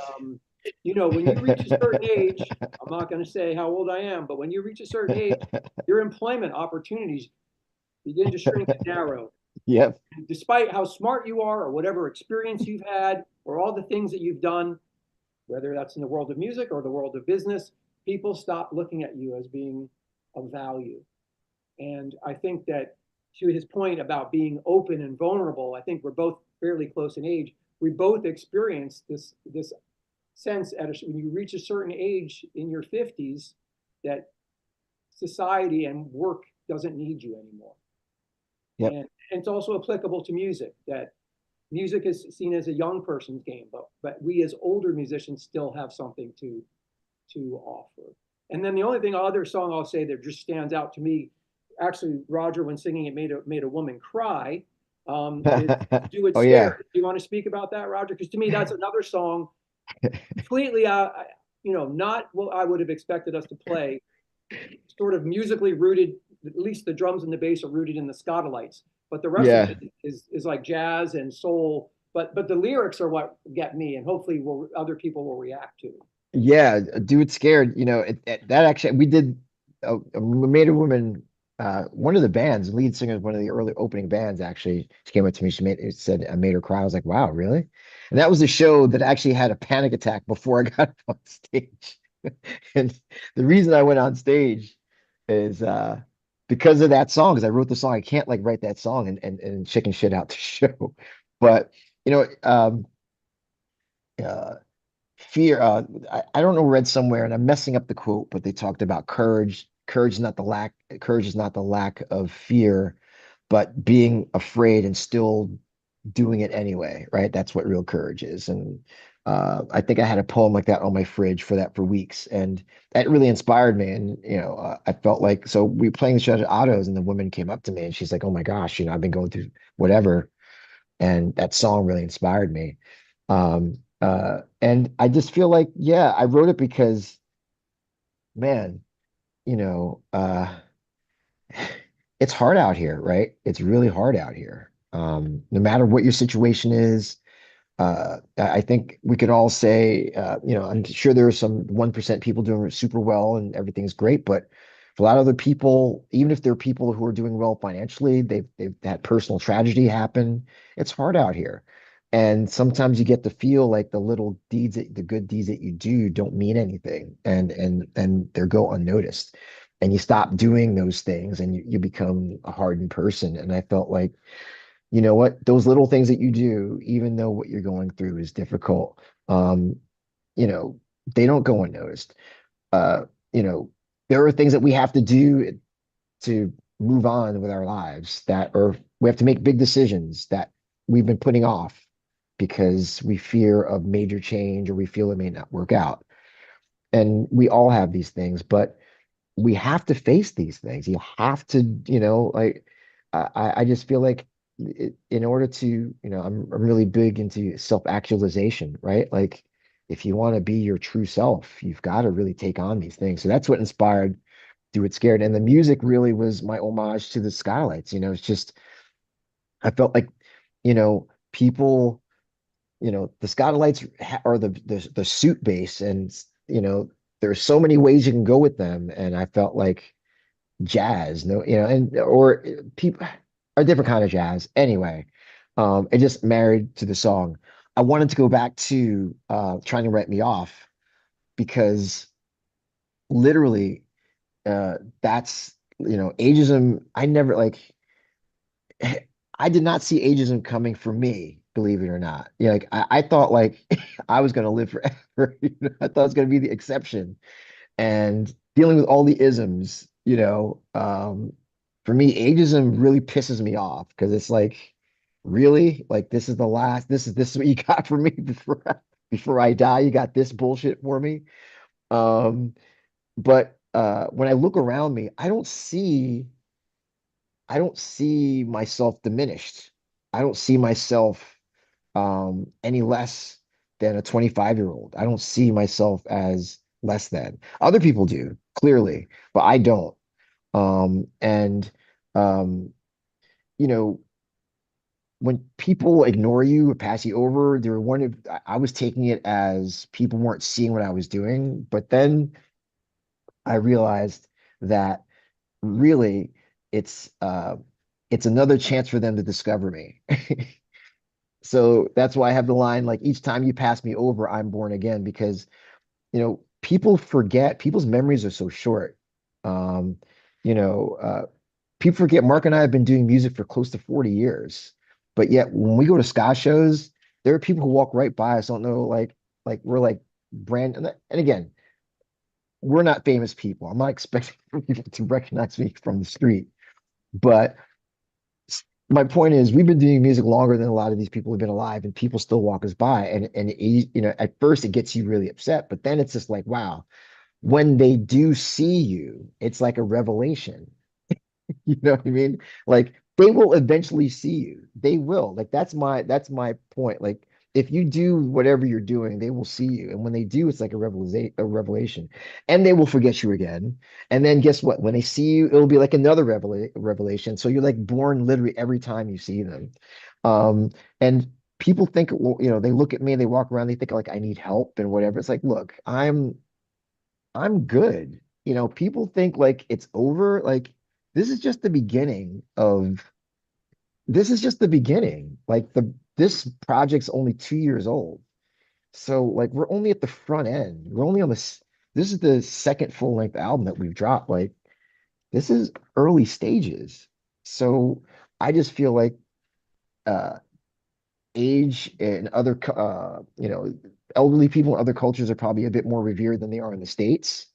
when you reach a certain age, I'm not going to say how old I am, but when you reach a certain age, your employment opportunities begin to shrink and narrow. Yep. And despite how smart you are or whatever experience you've had or all the things that you've done, whether that's in the world of music or the world of business, people stop looking at you as being of value. And I think that to his point about being open and vulnerable, I think we're both fairly close in age. We both experienced this sense when you reach a certain age in your 50s that society and work doesn't need you anymore. Yep. And it's also applicable to music, that music is seen as a young person's game, but we as older musicians still have something to offer. And then the only other song I'll say that just stands out to me, actually, Roger, when singing it, made a woman cry. Is "Do It Oh yeah. Scared." Do you want to speak about that, Roger? Because to me, that's another song completely, not what I would have expected us to play. Sort of musically rooted, at least the drums and the bass are rooted in the Scotalites, but the rest of Yeah. it is like jazz and soul. But the lyrics are what get me, and hopefully other people will react to. Yeah, Do It Scared, that actually we did we made a woman one of the bands, lead singer of one of the early opening bands actually. She came up to me, said I made her cry. I was like, wow, really? And that was the show that actually had a panic attack before I got on stage. And the reason I went on stage is because of that song, because I wrote the song. I can't like write that song and chicken shit out the show. But you know, uh fear I don't know, read somewhere and I'm messing up the quote, but they talked about courage is not the lack of fear, but being afraid and still doing it anyway, right? That's what real courage is. And I think I had a poem like that on my fridge for weeks, and that really inspired me. And I felt like, so we were playing the show at Otto's and the woman came up to me and she's like, oh my gosh, I've been going through whatever, and that song really inspired me. And I just feel like, yeah, I wrote it because, man, you know, uh, it's hard out here, right? It's really hard out here. No matter what your situation is, I think we could all say, I'm sure there are some 1% people doing super well and everything's great, but for a lot of other people, even if there are people who are doing well financially, they've had personal tragedy happen. It's hard out here. And sometimes you get to feel like the good deeds that you do don't mean anything, and they go unnoticed. And you stop doing those things and you become a hardened person. And I felt like, you know what, those little things that you do, even though what you're going through is difficult, um, you know, they don't go unnoticed. Uh, you know, there are things that we have to do to move on with our lives, that or we have to make big decisions that we've been putting off because we fear of major change or we feel it may not work out. And we all have these things, but we have to face these things. You have to, like I just feel like in order to, I'm really big into self-actualization, right? Like if you want to be your true self, you've got to really take on these things. So that's what inspired Do It Scared. And the music really was my homage to the Skylights. It's just I felt like, people, the Skylights are the suit base, and there's so many ways you can go with them. And I felt like jazz, no, and or people a different kind of jazz. Anyway, it just married to the song. I wanted to go back to Trying to Write Me Off because literally that's ageism. I never like I did not see ageism coming for me, believe it or not. Like I thought like I was gonna live forever. I thought it was gonna be the exception. And dealing with all the isms, for me, ageism really pisses me off because it's like, really, like this is the last. This is what you got for me before I die. You got this bullshit for me. But when I look around me, I don't see myself diminished. I don't see myself any less than a 25-year-old. I don't see myself as less than. Other people do, clearly, but I don't. And um, you know, when people ignore you or pass you over, they were one of I was taking it as people weren't seeing what I was doing, but then I realized that really it's another chance for them to discover me. So that's why I have the line like each time you pass me over, I'm born again, because people forget, people's memories are so short. Um, you know, people forget Mark and I have been doing music for close to 40 years. But yet when we go to ska shows, there are people who walk right by us, don't know, like we're like brand and again, we're not famous people. I'm not expecting people to recognize me from the street. But my point is, we've been doing music longer than a lot of these people have been alive, and people still walk us by. And you know, at first it gets you really upset, but then it's just like, wow, when they do see you, it's like a revelation. You know what I mean? Like they will eventually see you. They will. Like that's my point. Like if you do whatever you're doing, they will see you. And when they do, it's like a revelation. And they will forget you again. And then guess what? When they see you, it'll be like another revelation. So you're like born literally every time you see them. And people think, well, you know, they look at me, they walk around, they think like I need help and whatever. It's like, look, I'm good. You know, people think like it's over. Like this is just the beginning of this is just the beginning. Like this project's only 2 years old. So like we're only at the front end. We're only on this is the second full length album that we've dropped. Like this is early stages. So I just feel like uh age and other you know, elderly people in other cultures are probably a bit more revered than they are in the States,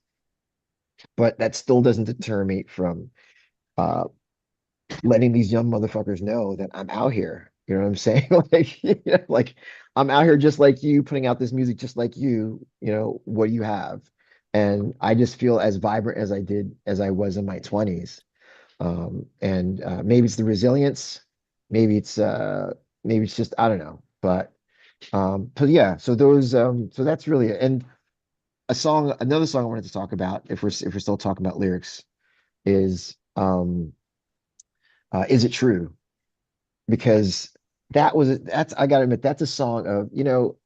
but that still doesn't deter me from uh letting these young motherfuckers know that I'm out here. You know what I'm saying? Like, you know, like I'm out here just like you, putting out this music just like you know, what do you have? And I just feel as vibrant as I was in my 20s. And maybe it's the resilience, maybe it's just I don't know. But yeah, so those so that's really it. And another song I wanted to talk about, if we're still talking about lyrics, is it true? Because that's I gotta admit that's a song of, you know,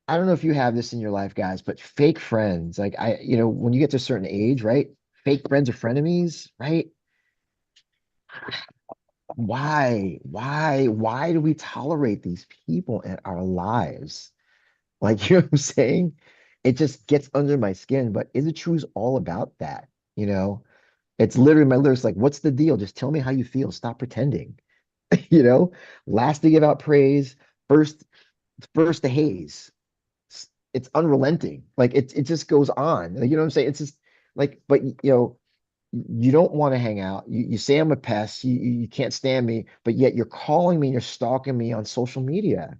I don't know if you have this in your life, guys, but fake friends, like you know, when you get to a certain age, right? Fake friends or frenemies, right? Why do we tolerate these people in our lives? Like, you know what I'm saying? It just gets under my skin. But Is It True is all about that, you know? It's literally my lyrics like, what's the deal? Just tell me how you feel. Stop pretending. You know, last to give out praise, first first to haze. It's unrelenting. Like it just goes on. Like, you know what I'm saying? It's just like, but you know, you don't want to hang out. You say I'm a pest. You can't stand me, but yet you're calling me and you're stalking me on social media.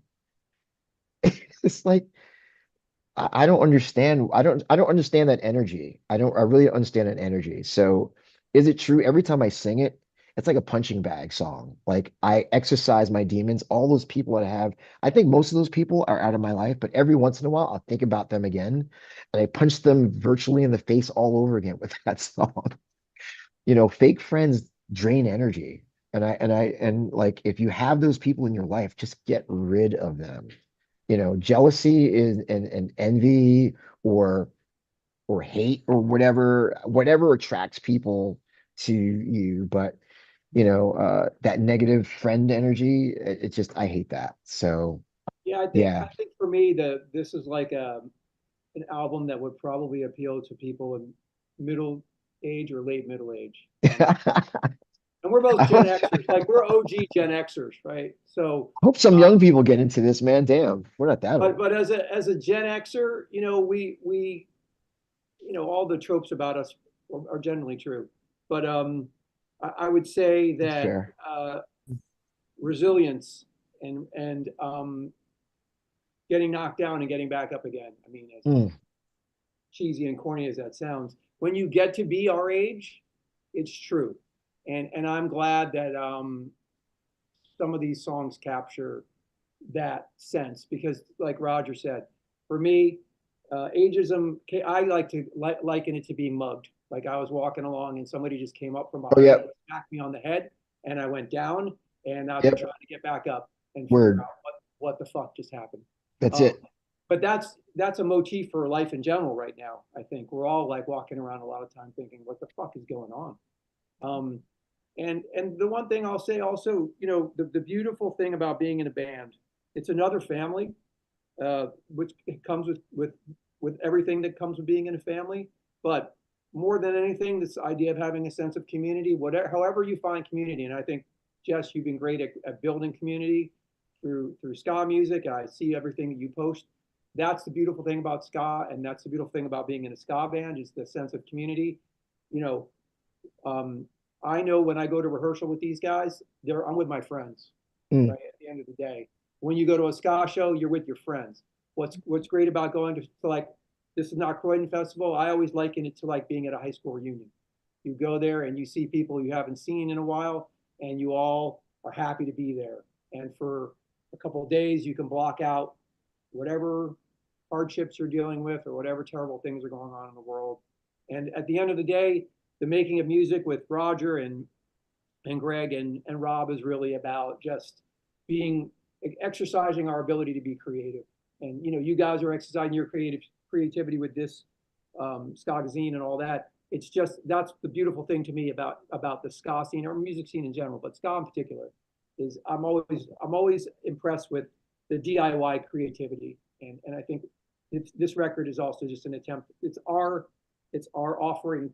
It's like I don't understand. I don't understand that energy. I really don't understand that energy. So is it true? Every time I sing it, it's like a punching bag song. Like I exercise my demons. All those people that I have, I think most of those people are out of my life, but every once in a while I'll think about them again and I punch them virtually in the face all over again with that song. You know, fake friends drain energy. And like if you have those people in your life, just get rid of them. You know, jealousy is and envy or or hate or whatever attracts people to you. But you know, that negative friend energy, it just I hate that. So Yeah, I yeah. think for me this is like an album that would probably appeal to people in middle age or late middle age. And we're both I Gen hope Xers, like we're OG Gen Xers, right? So, some um, young people get into this, man. Damn, we're not that old. but as a Gen Xer, you know, we you know all the tropes about us are generally true. But I would say That's that fair. resilience and getting knocked down and getting back up again. I mean, as Mm. cheesy and corny as that sounds, when you get to be our age, it's true. And I'm glad that some of these songs capture that sense because, like Roger said, for me, ageism, I like to liken it to being mugged. Like I was walking along and somebody just came up from Oh behind yeah. me and smacked me on the head, and I went down, and I've been Yep. trying to get back up and figure Word. out what the fuck just happened. That's Um, it. but that's a motif for life in general right now. I think we're all like walking around a lot of time thinking, what the fuck is going on? Um, and the one thing I'll say also, you know, the beautiful thing about being in a band, it's another family, which comes with everything that comes with being in a family. But more than anything, this idea of having a sense of community, whatever, however you find community. And I think, Jess, you've been great at building community through ska music. I see everything that you post. That's the beautiful thing about ska, and that's the beautiful thing about being in a ska band is the sense of community. You know, I know when I go to rehearsal with these guys, I'm with my friends, Mm. right? At the end of the day, when you go to a ska show, you're with your friends. What's great about going to like this is not Croydon Festival. I always liken it to like being at a high school reunion. You go there and you see people you haven't seen in a while, and you all are happy to be there. And for a couple of days, you can block out whatever hardships you're dealing with or whatever terrible things are going on in the world. And at the end of the day, the making of music with Roger and Greg and Rob is really about just being exercising our ability to be creative. And you guys are exercising your creativity with this ska and all that. It's just that's the beautiful thing to me about the ska scene or music scene in general, but ska in particular is I'm always impressed with the DIY creativity, and I think this record is also just an attempt. It's our offering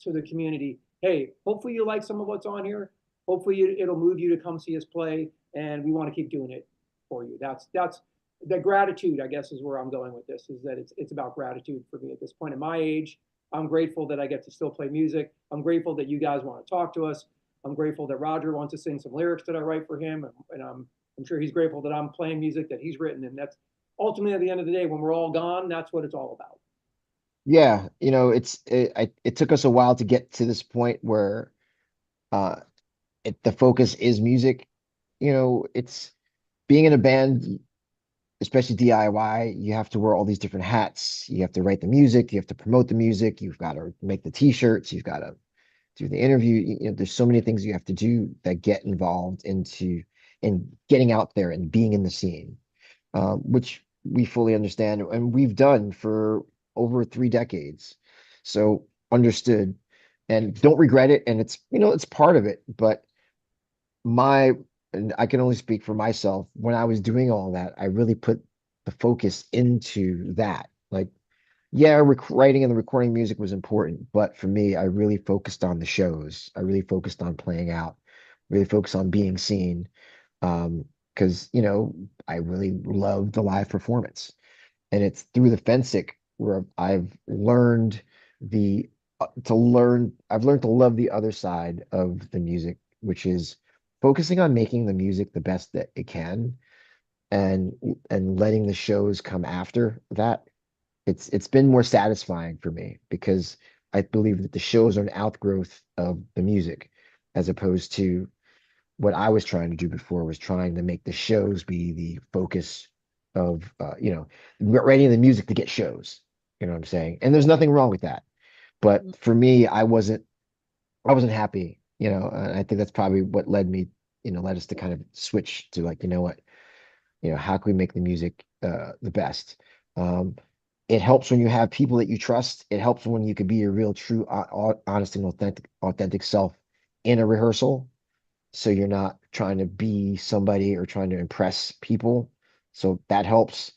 to the community. Hey, hopefully you like some of what's on here. Hopefully it'll move you to come see us play, and we want to keep doing it for you. That's the gratitude, I guess, is where I'm going with this. Is that it's about gratitude for me at this point in my age. I'm grateful that I get to still play music. I'm grateful that you guys want to talk to us. I'm grateful that Roger wants to sing some lyrics that I write for him, and I'm sure he's grateful that I'm playing music that he's written. And that's ultimately at the end of the day, when we're all gone, that's what it's all about. Yeah, it took us a while to get to this point where uh the focus is music. It's being in a band, especially DIY, you have to wear all these different hats. You have to write the music, you have to promote the music, you've got to make the t-shirts, you've got to do the interview. There's so many things you have to do that get involved in getting out there and being in the scene, which we fully understand and we've done for over 3 decades. So understood and don't regret it. And it's part of it. But my, and I can only speak for myself, when I was doing all that, I really put the focus into that. Like, yeah, writing and the recording music was important, but for me, I really focused on the shows. I really focused on playing out, really focused on being seen. Because, I really love the live performance. And it's through the Phensic where I've learned to love the other side of the music, which is focusing on making the music the best that it can and and letting the shows come after that. It's been more satisfying for me because I believe that the shows are an outgrowth of the music as opposed to what I was trying to do before was trying to make the shows be the focus of writing the music to get shows. You know what I'm saying? And there's nothing wrong with that. But for me, I wasn't happy, and I think that's probably what led us to kind of switch to like, what, how can we make the music the best? It helps when you have people that you trust. It helps when you can be your real, true, honest, and authentic self in a rehearsal. So you're not trying to be somebody or trying to impress people. So that helps.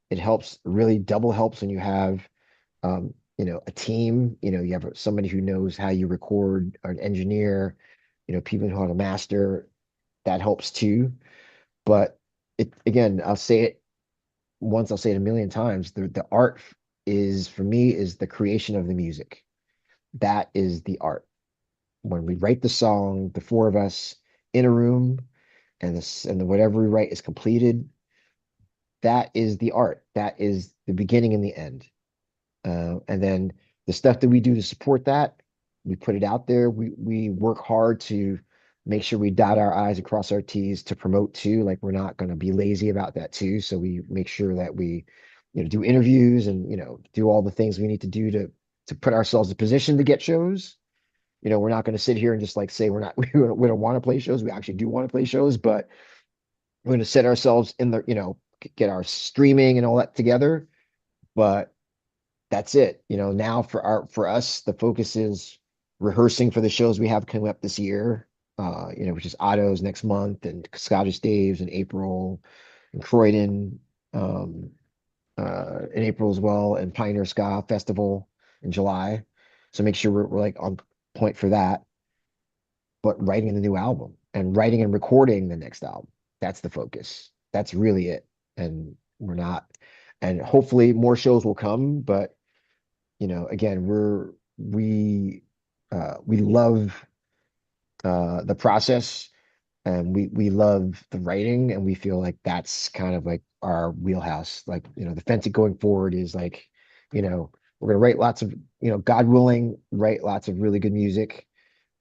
It helps, really double helps when you have a team, you have somebody who knows how you record, or an engineer, people who know how to master, that helps too. But again, I'll say it once, I'll say it a million times. The art is, for me, is the creation of the music. That is the art. When we write the song, the four of us in a room, and whatever we write is completed, that is the art. That is the beginning and the end. And then the stuff that we do to support that, we put it out there. We work hard to make sure we dot our I's and cross our T's to promote too. Like, we're not going to be lazy about that too. So we make sure that we, do interviews and, do all the things we need to do to put ourselves in position to get shows. We're not going to sit here and just like say we're not, we don't want to play shows. We actually do want to play shows, but we're going to set ourselves in the, get our streaming and all that together. But that's it. Now for us, the focus is rehearsing for the shows we have coming up this year, which is Otto's next month and Scottish Dave's in April and Croydon in April as well, and Pioneer Ska Festival in July. So make sure we're like on point for that. But writing the new album and writing and recording the next album, that's the focus. That's really it. And we're not, and hopefully more shows will come. But again, we love the process, and we love the writing, and we feel like that's kind of like our wheelhouse. Like, the Phensic going forward is like, we're gonna write lots of, God willing, write lots of really good music,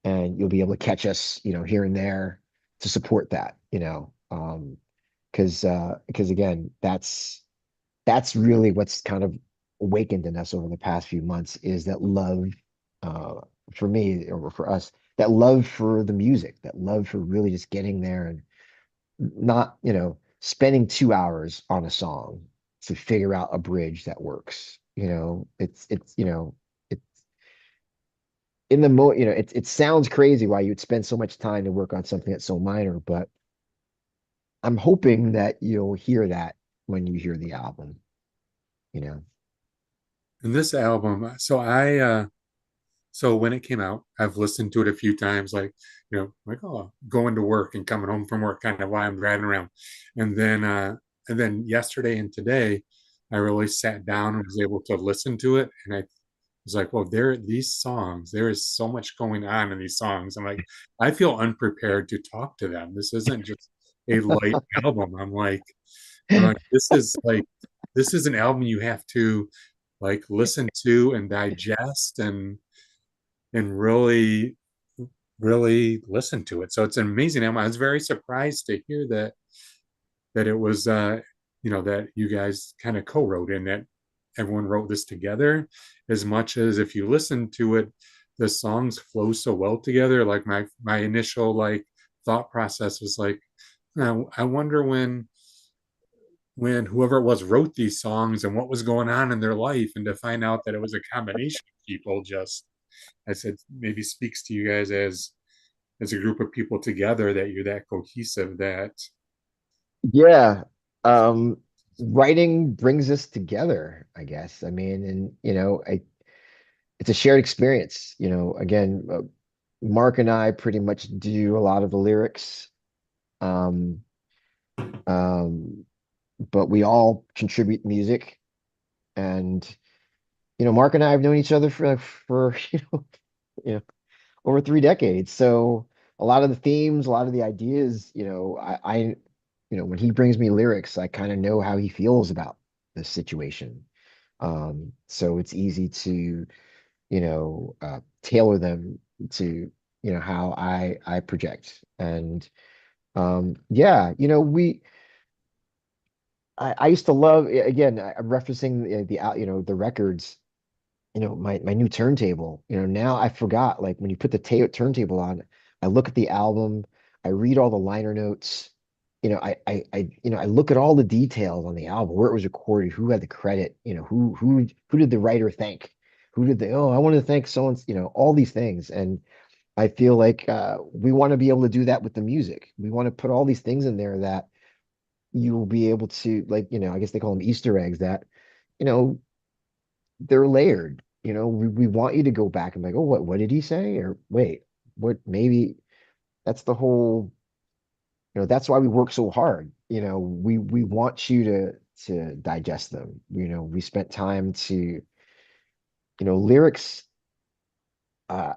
and you'll be able to catch us, here and there to support that, because again, that's really what's kind of awakened in us over the past few months, is that love, uh, for me or for us, that love for the music, that love for really just getting there and not, spending 2 hours on a song to figure out a bridge that works. It's in the it sounds crazy why you'd spend so much time to work on something that's so minor, but I'm hoping that you'll hear that when you hear the album, you know. And this album, so when it came out, I've listened to it a few times, like, like, oh, going to work and coming home from work, kind of while I'm driving around. And then yesterday and today, I really sat down and was able to listen to it. And I was like, well, these songs, there is so much going on in these songs. I'm like, I feel unprepared to talk to them. This isn't just a light album. This is an album you have to like listen to and digest and really listen to it. So it's an amazing album. I was very surprised to hear that it was that you guys kind of co-wrote and that everyone wrote this together. As much as if you listen to it, the songs flow so well together. Like my initial like thought process was like, I wonder when whoever it was wrote these songs and what was going on in their life, and to find out that it was a combination of people, just, I said, maybe speaks to you guys as a group of people together, that you're that cohesive. That Yeah. Um, Writing brings us together, I guess. I mean, and it's a shared experience. Again, Mark and I pretty much do a lot of the lyrics. Um, um, but we all contribute music, and Mark and I have known each other for you know over 3 decades. So a lot of the themes, a lot of the ideas, when he brings me lyrics, I kind of know how he feels about the situation. So it's easy to, tailor them to, how I project. And yeah, I used to love, again, I'm referencing the records, my new turntable. Now I forgot, like when you put the ta turntable on, I look at the album, I read all the liner notes, I look at all the details on the album, where it was recorded, who had the credit, who did the writer thank, I wanted to thank so and, all these things. And I feel like we want to be able to do that with the music. We want to put all these things in there that you will be able to, like, I guess they call them Easter eggs, that, you know, they're layered. We want you to go back and be like, oh, what did he say? Or wait, what, maybe that's the whole, that's why we work so hard. We want you to digest them. We spent time to, lyrics, uh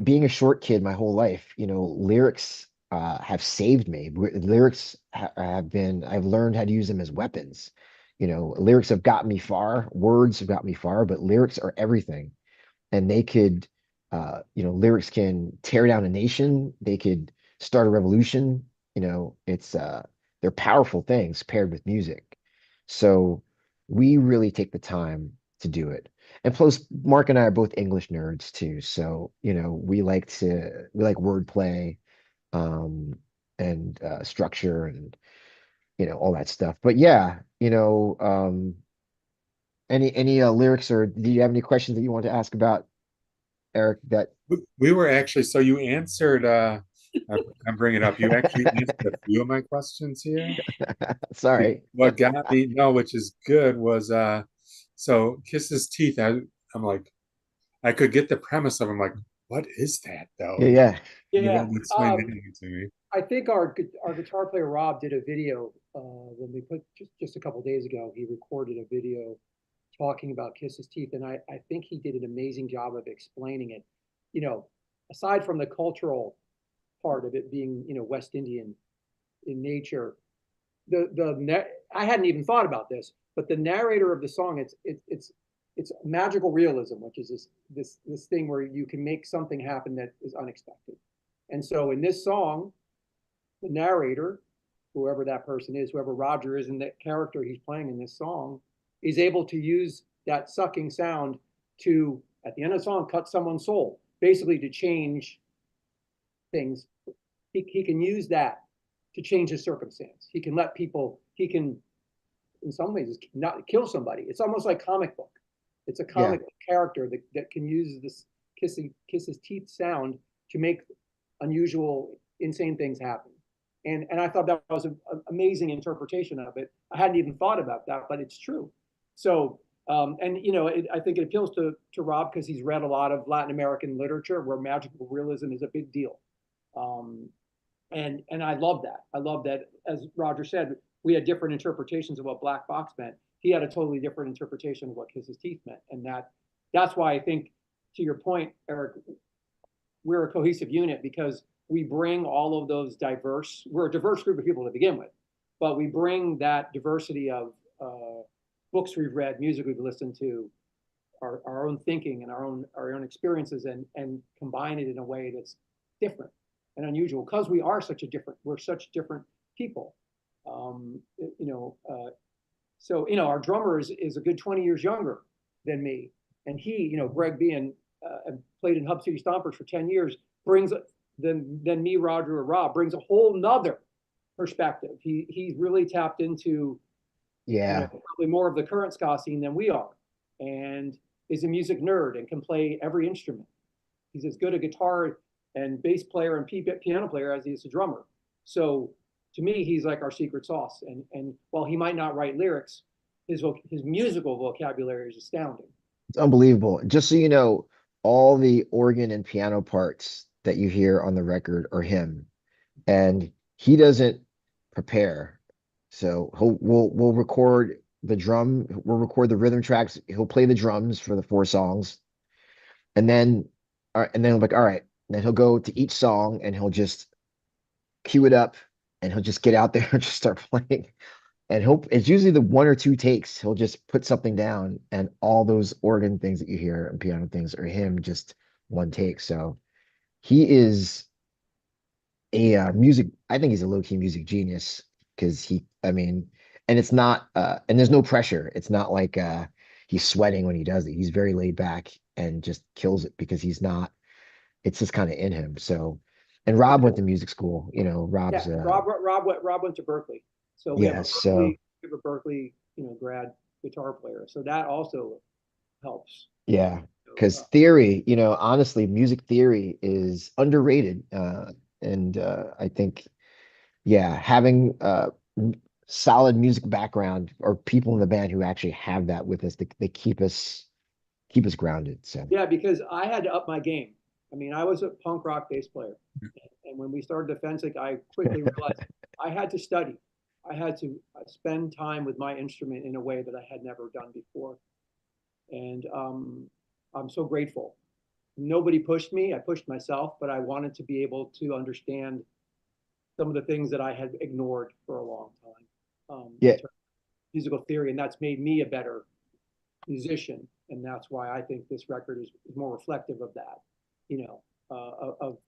being a short kid my whole life, lyrics have saved me. Lyrics I've learned how to use them as weapons. Lyrics have gotten me far, words have got me far, but lyrics are everything. And they could, lyrics can tear down a nation, they could start a revolution. They're powerful things paired with music. So we really take the time to do it. And plus, Mark and I are both English nerds too. So, we like wordplay, um, and structure, and all that stuff. But yeah, any lyrics, or do you have any questions that you want to ask about, Eric? That we were actually, so you answered. I'm bringing it up. You actually answered a few of my questions here. sorry. What got me, no, which is good, was so Kiss's Teeth. I'm like, I could get the premise of them. Like, what is that Yeah, though? yeah. You Yeah. got to explain that to me. I think our guitar player Rob did a video when we put just a couple days ago. He recorded a video talking about Kiss's Teeth, and I think he did an amazing job of explaining it. You know, aside from the cultural part of it being West Indian in nature, I hadn't even thought about this, but the narrator of the song, it's magical realism, which is this thing where you can make something happen that is unexpected. And so in this song, the narrator, whoever that person is, whoever Roger is, and that character he's playing in this song, is able to use that sucking sound to, at the end of the song, cut someone's soul, basically to change things. He can use that to change his circumstance. He can let people, he can, in some ways, not kill somebody. It's almost like comic book. It's a comic book character that can use this Kiss's Teeth sound to make unusual, insane things happen. And I thought that was an amazing interpretation of it. I hadn't even thought about that, but it's true. So, and I think it appeals to Rob because he's read a lot of Latin American literature where magical realism is a big deal. And I love that. I love that, as Roger said, we had different interpretations of what Black Box meant. He had a totally different interpretation of what Kiss's Teeth meant. And that's why I think, to your point, Eric, we're a cohesive unit because we bring all of those we're a diverse group of people to begin with, but we bring that diversity of books we've read, music we've listened to, our own thinking and our own experiences, and combine it in a way that's different and unusual because we're such different people. So our drummer is a good 20 years younger than me, and he, Greg being played in Hub City Stompers for 10 years, brings then me, Roger, or Rob brings a whole nother perspective. He's really tapped into probably more of the current ska scene than we are, and is a music nerd and can play every instrument. He's as good a guitar and bass player and piano player as he is a drummer. So to me, he's like our secret sauce. And while he might not write lyrics, his musical vocabulary is astounding. It's unbelievable. Just so you know, all the organ and piano parts that you hear on the record are him, and he doesn't prepare. So we'll record we'll record the rhythm tracks. He'll play the drums for the 4 songs, and then he'll be like, all right. And then he'll go to each song and he'll just cue it up, and he'll just get out there and just start playing. And it's usually the 1 or 2 takes. He'll just put something down, and all those organ things that you hear and piano things are him just 1 take. So he is I think he's a low-key music genius because and it's not, and there's no pressure. It's not like he's sweating when he does it. He's very laid back and just kills it because it's just kind of in him. So, and Rob went to music school, Rob's, Rob went to Berkeley. So we have a Berkeley, grad guitar player. So that also helps. Yeah, because theory, honestly, music theory is underrated. And I think, having solid music background or people in the band who actually have that with us, they keep us grounded. So yeah, because I had to up my game. I mean, I was a punk rock bass player, and when we started the Phensic, I quickly realized I had to study. I had to spend time with my instrument in a way that I had never done before, and I'm so grateful. Nobody pushed me. I pushed myself, but I wanted to be able to understand some of the things that I had ignored for a long time. Yeah. Musical theory, and that's made me a better musician, and that's why I think this record is more reflective of that, of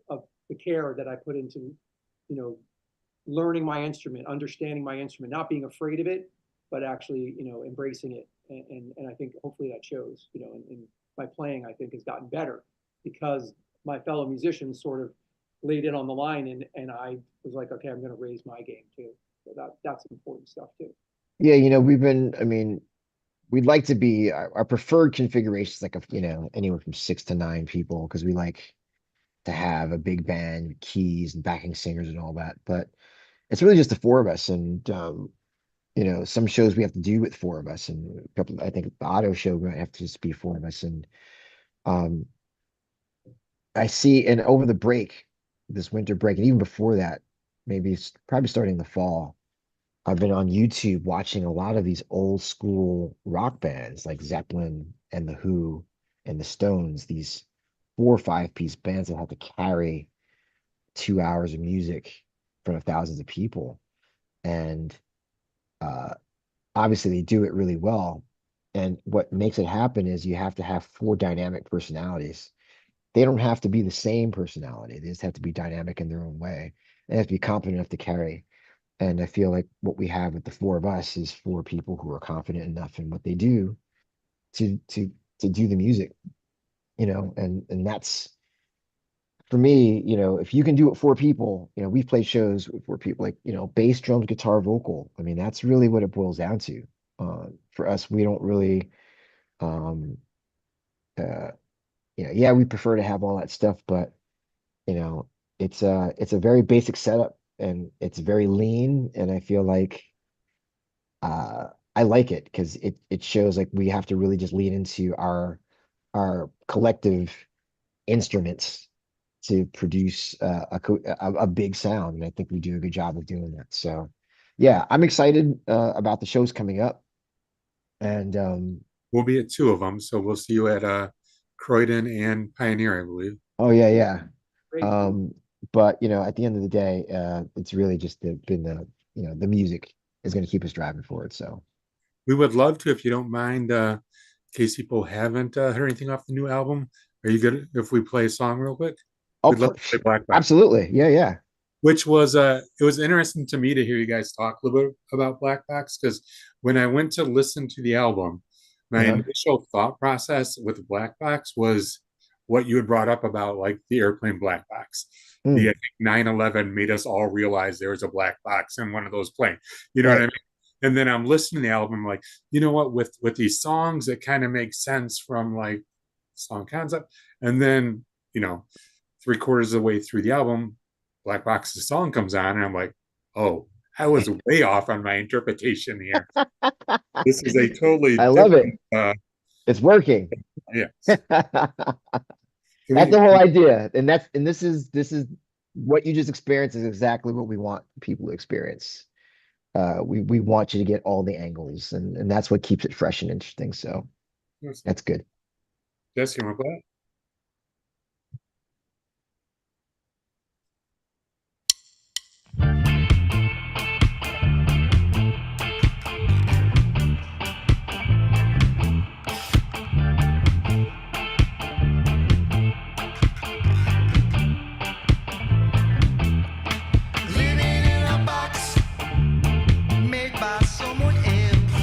the care that I put into, learning my instrument, understanding my instrument, not being afraid of it, but actually, embracing it. And I think hopefully that shows, in my playing, I think has gotten better because my fellow musicians sort of laid it on the line, and I was like, okay, I'm going to raise my game too. So that's important stuff too. Yeah, we'd like to be our preferred configuration is like anywhere from 6 to 9 people because we like to have a big band, keys and backing singers and all that. But it's really just the 4 of us, and some shows we have to do with 4 of us, and a couple. I think the auto show we might have to just be 4 of us, and Um, I see, and over the break, this winter break, and even before that, maybe it's probably starting in the fall, I've been on YouTube watching a lot of these old school rock bands like Zeppelin and The Who and the Stones, these 4 or 5 piece bands that have to carry 2 hours of music in front of thousands of people. And uh, obviously they do it really well. And what makes it happen is you have to have four dynamic personalities. They don't have to be the same personality. They just have to be dynamic in their own way. They have to be confident enough to carry. And I feel like what we have with the four of us is four people who are confident enough in what they do to to to do the music, and that's for me, if you can do it four people, we've played shows with four people, like, bass, drums, guitar, vocal. I mean, that's really what it boils down to. For us, we don't really, um, uh, yeah, we prefer to have all that stuff, but you know, it's a very basic setup and it's very lean, and I feel like I like it because it shows like we have to really just lean into our collective instruments to produce a big sound, and I think we do a good job of doing that. So, yeah, I'm excited about the shows coming up, and We'll be at two of them, so we'll see you at Croydon and Pioneer, I believe. oh yeah, yeah. Great. Um, but at the end of the day, it's really just been the music is going to keep us driving forward. So, We would love to, if you don't mind, in case people haven't heard anything off the new album. Are you good if we play a song real quick? oh, We'd love to play Black Box, absolutely, yeah, yeah. which was it was interesting to me to hear you guys talk a little bit about Black Box, because when I went to listen to the album, my Uh-huh. initial thought process with Black Box was what you had brought up about like the airplane black box. The Mm, I think 9/11 made us all realize there was a black box in one of those planes. You know what I right. mean? And then I'm listening to the album, like, you know what, with these songs, it kind of makes sense from like song concept. And then, 3/4 of the way through the album, Black Box's song comes on, and I'm like, oh, I was way off on my interpretation here. This is a totally I love it. different It's working. yes. Can That's the we whole idea. And this is what you just experienced is exactly what we want people to experience. We want you to get all the angles, and that's what keeps it fresh and interesting. So that's good. Jesse, you want to play? Living in a box made by someone else.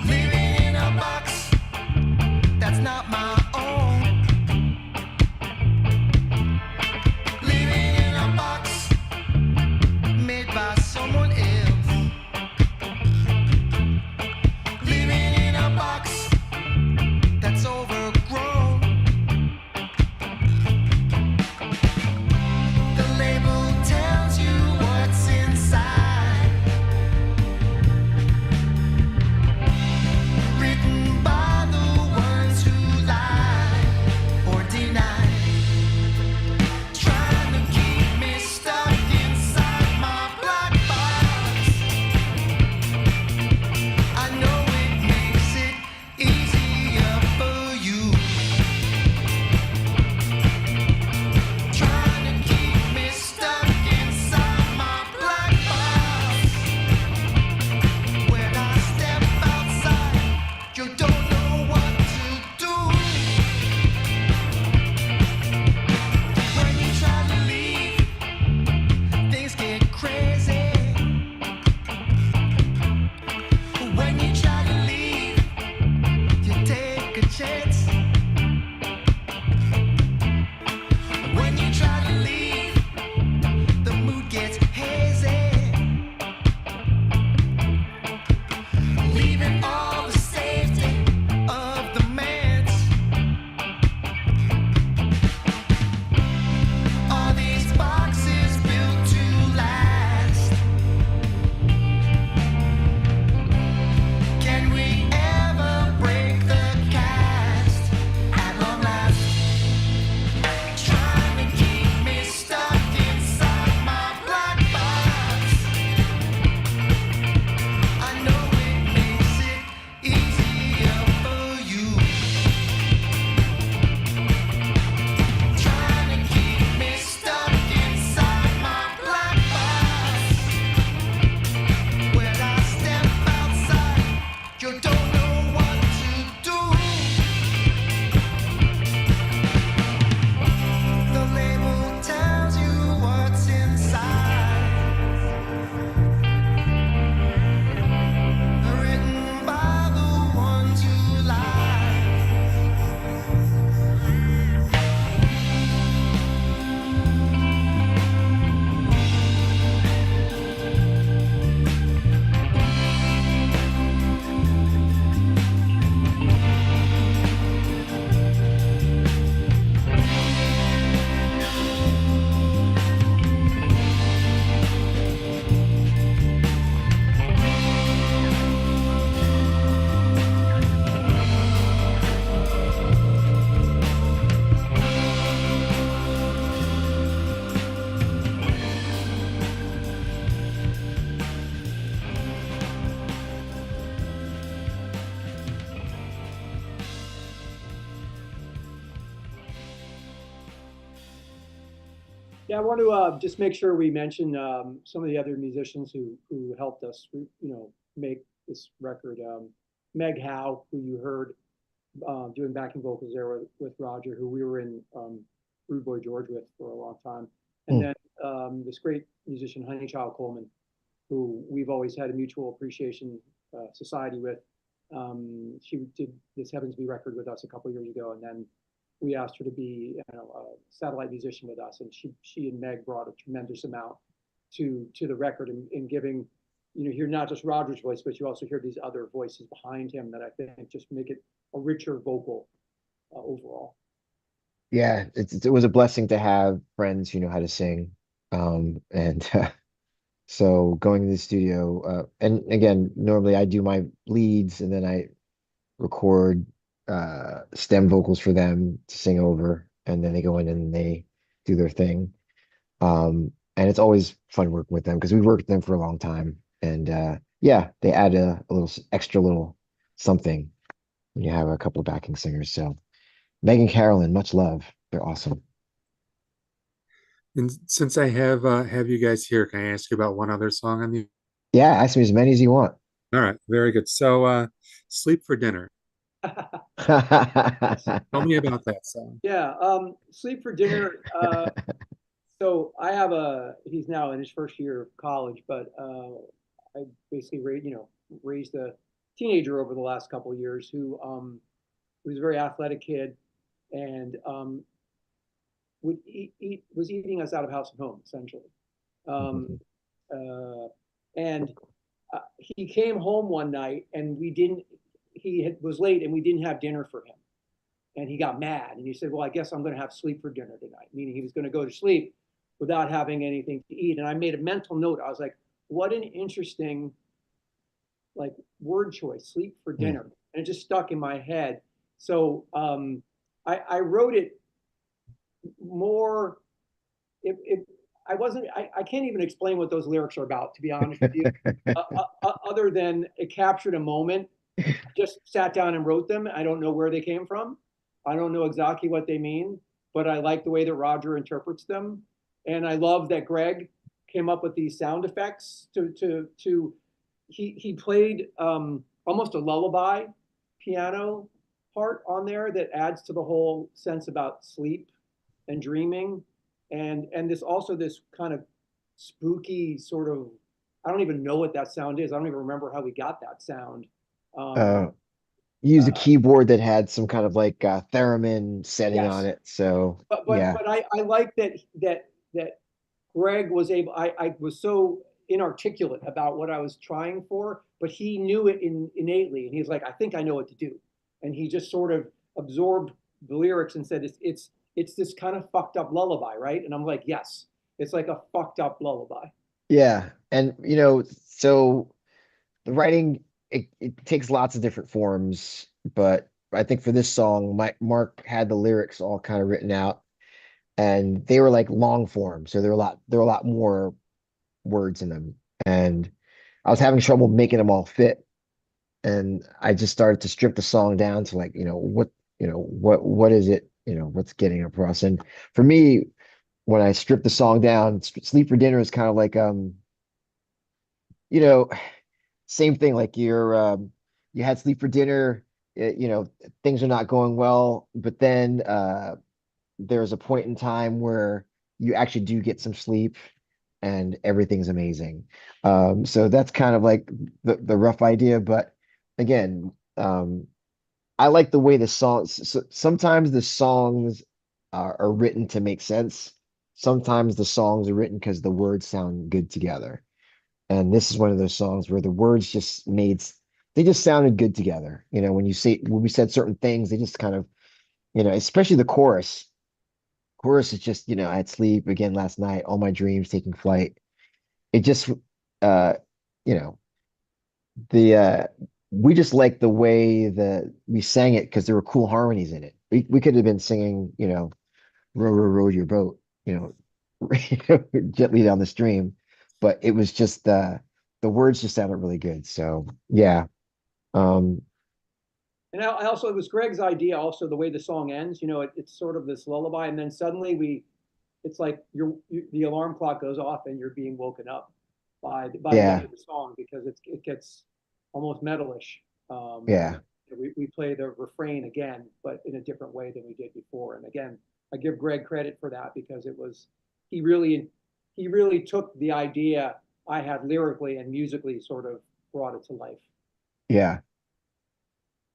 Living in a box Yeah, I want to just make sure we mention some of the other musicians who helped us, make this record. Meg Howe, who you heard doing backing vocals there with Roger, who we were in Rude Boy George with for a long time, and Hmm. then this great musician Honey Child Coleman, who we've always had a mutual appreciation society with. She did this Heavens Be record with us a couple years ago, and then we asked her to be a satellite musician with us, and she and Meg brought a tremendous amount to the record in giving, you hear not just Roger's voice, but you also hear these other voices behind him that I think just make it a richer vocal overall. Yeah, it was a blessing to have friends who know how to sing. And so going to the studio, and again, normally I do my leads and then I record stem vocals for them to sing over, and then they go in and they do their thing. And it's always fun working with them because we've worked with them for a long time. And yeah, they add a little extra little something when you have a couple of backing singers. So Megan Carolyn, much love. They're awesome. And since I have you guys here, can I ask you about one other song on the? Yeah, ask me as many as you want. All right, very good. So, Sleep for Dinner. Tell me about that song. Yeah, Sleep for Dinner. So I have he's now in his first year of college, but I basically raised a teenager over the last couple of years who was a very athletic kid and would was eating us out of house and home essentially. Um, uh, and he came home one night and we didn't. Was late and we didn't have dinner for him, and he got mad and he said, "Well, I guess I'm going to have sleep for dinner tonight," meaning he was going to go to sleep without having anything to eat. And I made a mental note. I was like, "What an interesting like word choice, sleep for dinner," and it just stuck in my head. So I wrote it more. It I wasn't. I can't even explain what those lyrics are about, to be honest with you. Other than it captured a moment. Just sat down and wrote them. I don't know where they came from. I don't know exactly what they mean, but I like the way that Roger interprets them, and I love that Greg came up with these sound effects to he played almost a lullaby piano part on there that adds to the whole sense about sleep and dreaming, and this kind of spooky sort of, I don't even know what that sound is. I don't even remember how we got that sound. Um, uh, Used a uh, keyboard that had some kind of like theremin setting on yes, it. So but yeah, I like that Greg was able. I was so inarticulate about what I was trying for, but he knew it innately, and he's like, I think I know what to do, and he just sort of absorbed the lyrics and said, it's this kind of fucked up lullaby, right? And I'm like, yes, it's like a fucked up lullaby. yeah, and so the writing it takes lots of different forms, but I think for this song, Mark had the lyrics all kind of written out, and they were like long form, so there were a lot more words in them, and I was having trouble making them all fit, and I just started to strip the song down to like what is it, what's getting across, and for me, when I strip the song down, Sleep for Dinner is kind of like you know same thing, like you had sleep for dinner, things are not going well, but then there's a point in time where you actually do get some sleep and everything's amazing. So that's kind of like the rough idea, but again, I like the way the songs, sometimes the songs are written to make sense. Sometimes the songs are written because the words sound good together. And this is one of those songs where the words they just sounded good together. When we said certain things, they just kind of, especially the chorus. Chorus is just, I had sleep again last night, all my dreams taking flight. It just, uh, you know, the, we just like the way that we sang it because there were cool harmonies in it. We could have been singing, row, row, row your boat, gently down the stream. But it was just the words just sounded really good. So yeah. Um And I also, it was Greg's idea, also the way the song ends. It's sort of this lullaby, and then suddenly it's like the alarm clock goes off and you're being woken up by the end Yeah. of the song because it gets almost metalish. Yeah. We play the refrain again, but in a different way than we did before. And again, I give Greg credit for that because he really he really took the idea I had lyrically and musically sort of brought it to life. Yeah.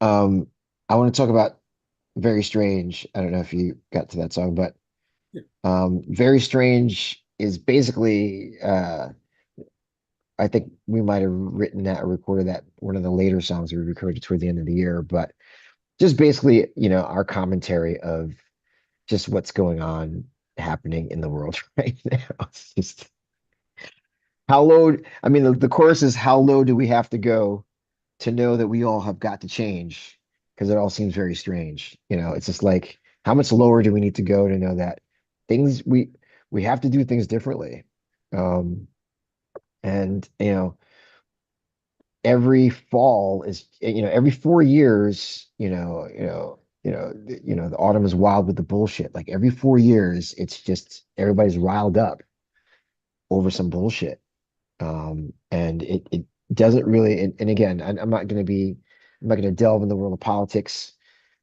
Um, I want to talk about Very Strange. I don't know if you got to that song, but Yeah. Very Strange is basically I think we might have written that or recorded that one of the later songs we recorded toward the end of the year, but just basically, our commentary of just what's going on happening in the world right now. It's just how low, I mean, the chorus is how low do we have to go to know that we all have got to change? Because it all seems very strange. It's just like, how much lower do we need to go to know that things we have to do things differently? And every fall is, every 4 years, the autumn is wild with the bullshit. Like every 4 years, it's just everybody's riled up over some bullshit. And it doesn't really, and again, I'm not going to delve in the world of politics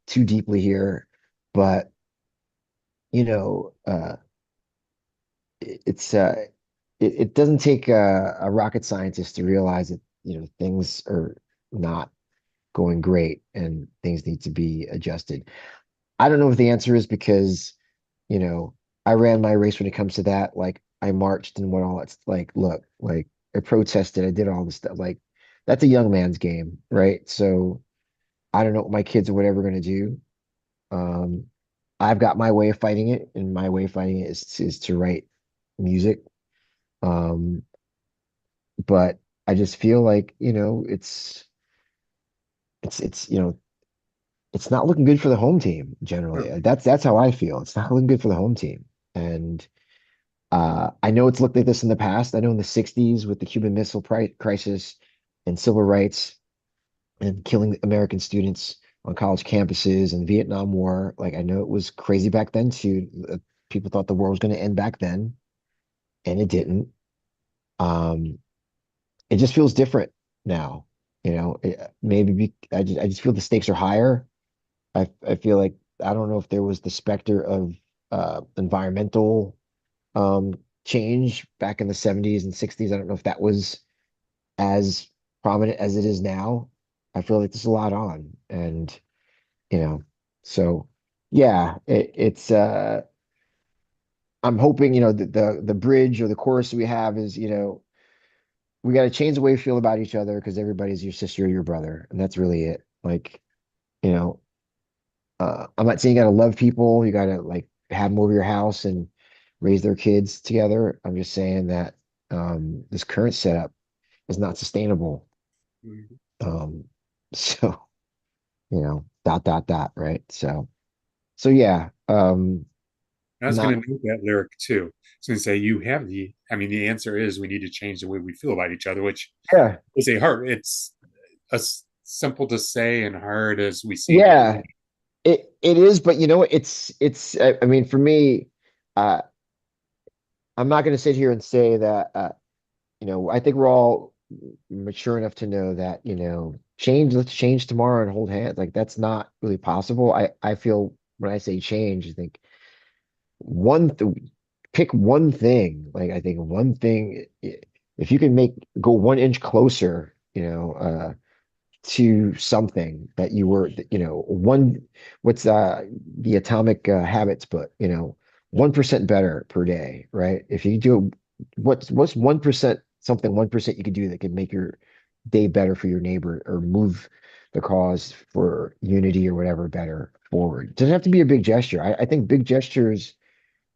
too deeply here, but you know, uh, it's it doesn't take a rocket scientist to realize that things are not going great and things need to be adjusted. I don't know what the answer is because you know I ran my race when it comes to that. Like I marched and what all that's like. Look, like I protested, I did all this stuff. Like that's a young man's game, right? So I don't know what my kids or whatever going to do. Um, I've got my way of fighting it, and my way of fighting it is to write music. Um, but I just feel like, it's it's not looking good for the home team generally. No. That's how I feel. It's not looking good for the home team. And I know it's looked like this in the past. I know in the 60s with the Cuban Missile Crisis and civil rights and killing American students on college campuses and Vietnam War. Like I know it was crazy back then too. People thought the war was going to end back then, and it didn't. Um, it just feels different now. I just feel the stakes are higher. I feel like I don't know if there was the specter of environmental um, change back in the 70s and 60s. I don't know if that was as prominent as it is now. I feel like there's a lot on, and you know, so yeah, it's I'm hoping the bridge or the chorus we have is we got to change the way we feel about each other because everybody's your sister or your brother, and that's really it. Like you know, I'm not saying you got to love people, you got to like have them over your house and raise their kids together. I'm just saying that this current setup is not sustainable. Mhm. Um, so dot dot dot, right? So yeah, I was not going to note that lyric too. So and say you have I mean, the answer is we need to change the way we feel about each other, which yeah, is a hard, it's simple to say and hard as we seem to. yeah. It is, but it's. I mean, for me, uh, I'm not going to sit here and say that. I think we're all mature enough to know that let's change tomorrow and hold hands. Like that's not really possible. I feel when I say change, I think one th pick one thing. Like I think one thing, if you can go 1 inch closer, to something that you were, what's the atomic habits book, 1% better per day, right? If you do what's 1% something 1% you could do that could make your day better for your neighbor or move the cause for unity or whatever better forward. It doesn't have to be a big gesture. I think big gestures,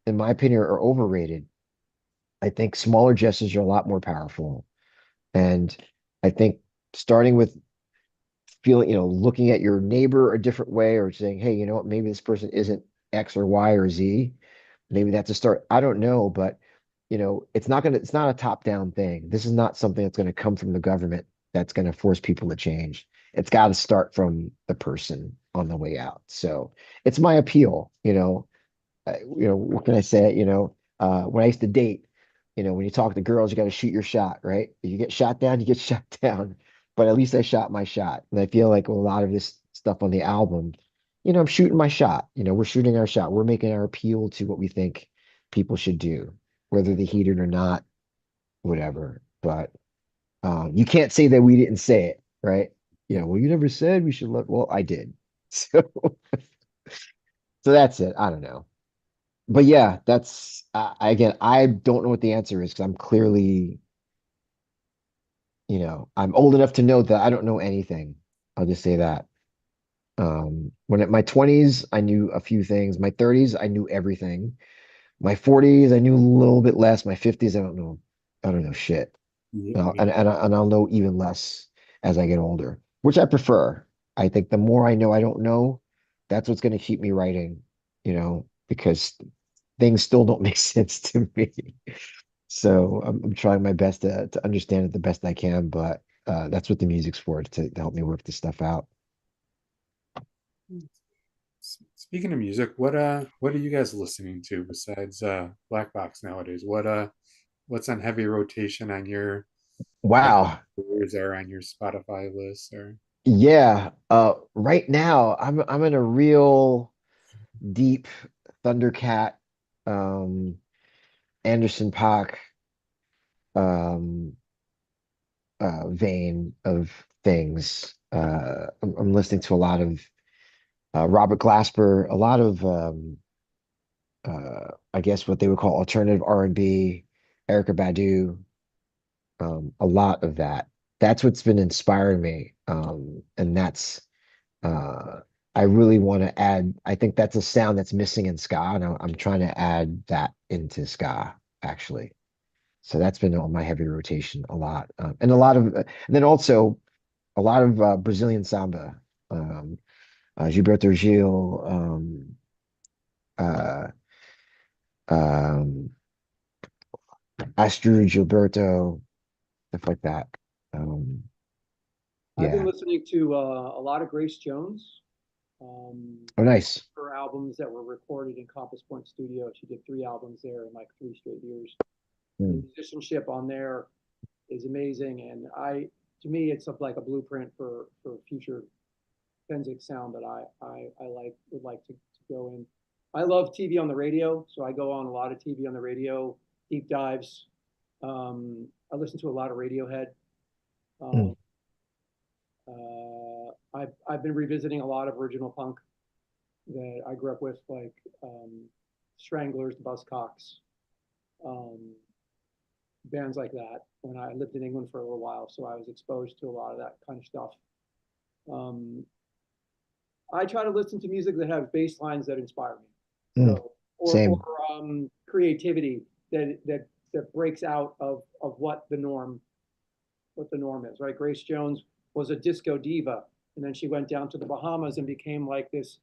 in my opinion, are overrated. I think smaller gestures are a lot more powerful. And I think starting with feeling, looking at your neighbor a different way or saying, hey, you know what, maybe this person isn't X or Y or Z. Maybe that's a start. I don't know, but it's not a top-down thing. This is not something that's going to come from the government that's going to force people to change. It's got to start from the person on the way out. So it's my appeal, what can I say? when I used to date, when you talk to girls, you got to shoot your shot, right? If you get shot down, you get shot down. But at least I shot my shot. And I feel like a lot of this stuff on the album, I'm shooting my shot. We're shooting our shot. We're making our appeal to what we think people should do, whether they heed it or not, whatever. But you can't say that we didn't say it, right? Well, you never said we should look. Well, I did. So, so that's it. I don't know. But yeah, that's again, I don't know what the answer is because I'm clearly, I'm old enough to know that I don't know anything. I'll just say that. When at my 20s, I knew a few things. My 30s, I knew everything. My 40s, I knew a little bit less. My 50s, I don't know. I don't know shit. And I'll know even less as I get older, which I prefer. I think the more I know I don't know, that's what's going to keep me writing, because things still don't make sense to me. So I'm trying my best to understand it the best I can, but that's what the music's for, to help me work this stuff out. Speaking of music, what are you guys listening to besides Black Box nowadays? What's on heavy rotation on your Wow. iTunes or on your Spotify list or Yeah. Right now I'm in a real deep Thundercat, um, Anderson .Paak, um, vein of things. I'm listening to a lot of Robert Glasper, a lot of I guess what they would call alternative R&B, Erica Badu, a lot of that. That's what's been inspiring me, and that's I really want to add. I think that's a sound that's missing in ska, and I'm trying to add that into ska actually. So that's been on my heavy rotation a lot, and a lot of, and then also a lot of Brazilian samba, um, Gilberto Gil, uh, um, Astro Gilberto, stuff like that. Um, I've been yeah. listening to a lot of Grace Jones. Um, Oh, nice. her albums that were recorded in Compass Point Studio. She did 3 albums there in like 3 straight years. The Mm, musicianship on there is amazing, and to me, it's like a blueprint for future Phensic sound that I would like to go in. I love TV on the radio, so I go on a lot of TV on the radio, deep dives. I listen to a lot of Radiohead. mm. Um, I've been revisiting a lot of original punk that I grew up with, like Stranglers, the Buzzcocks, um, bands like that. When I lived in England for a little while, so I was exposed to a lot of that kind of stuff. Um, I try to listen to music that has bass lines that inspire me. Mm. So, or Same. creativity that breaks out of what the norm is, right? Grace Jones was a disco diva, and then she went down to the Bahamas and became like this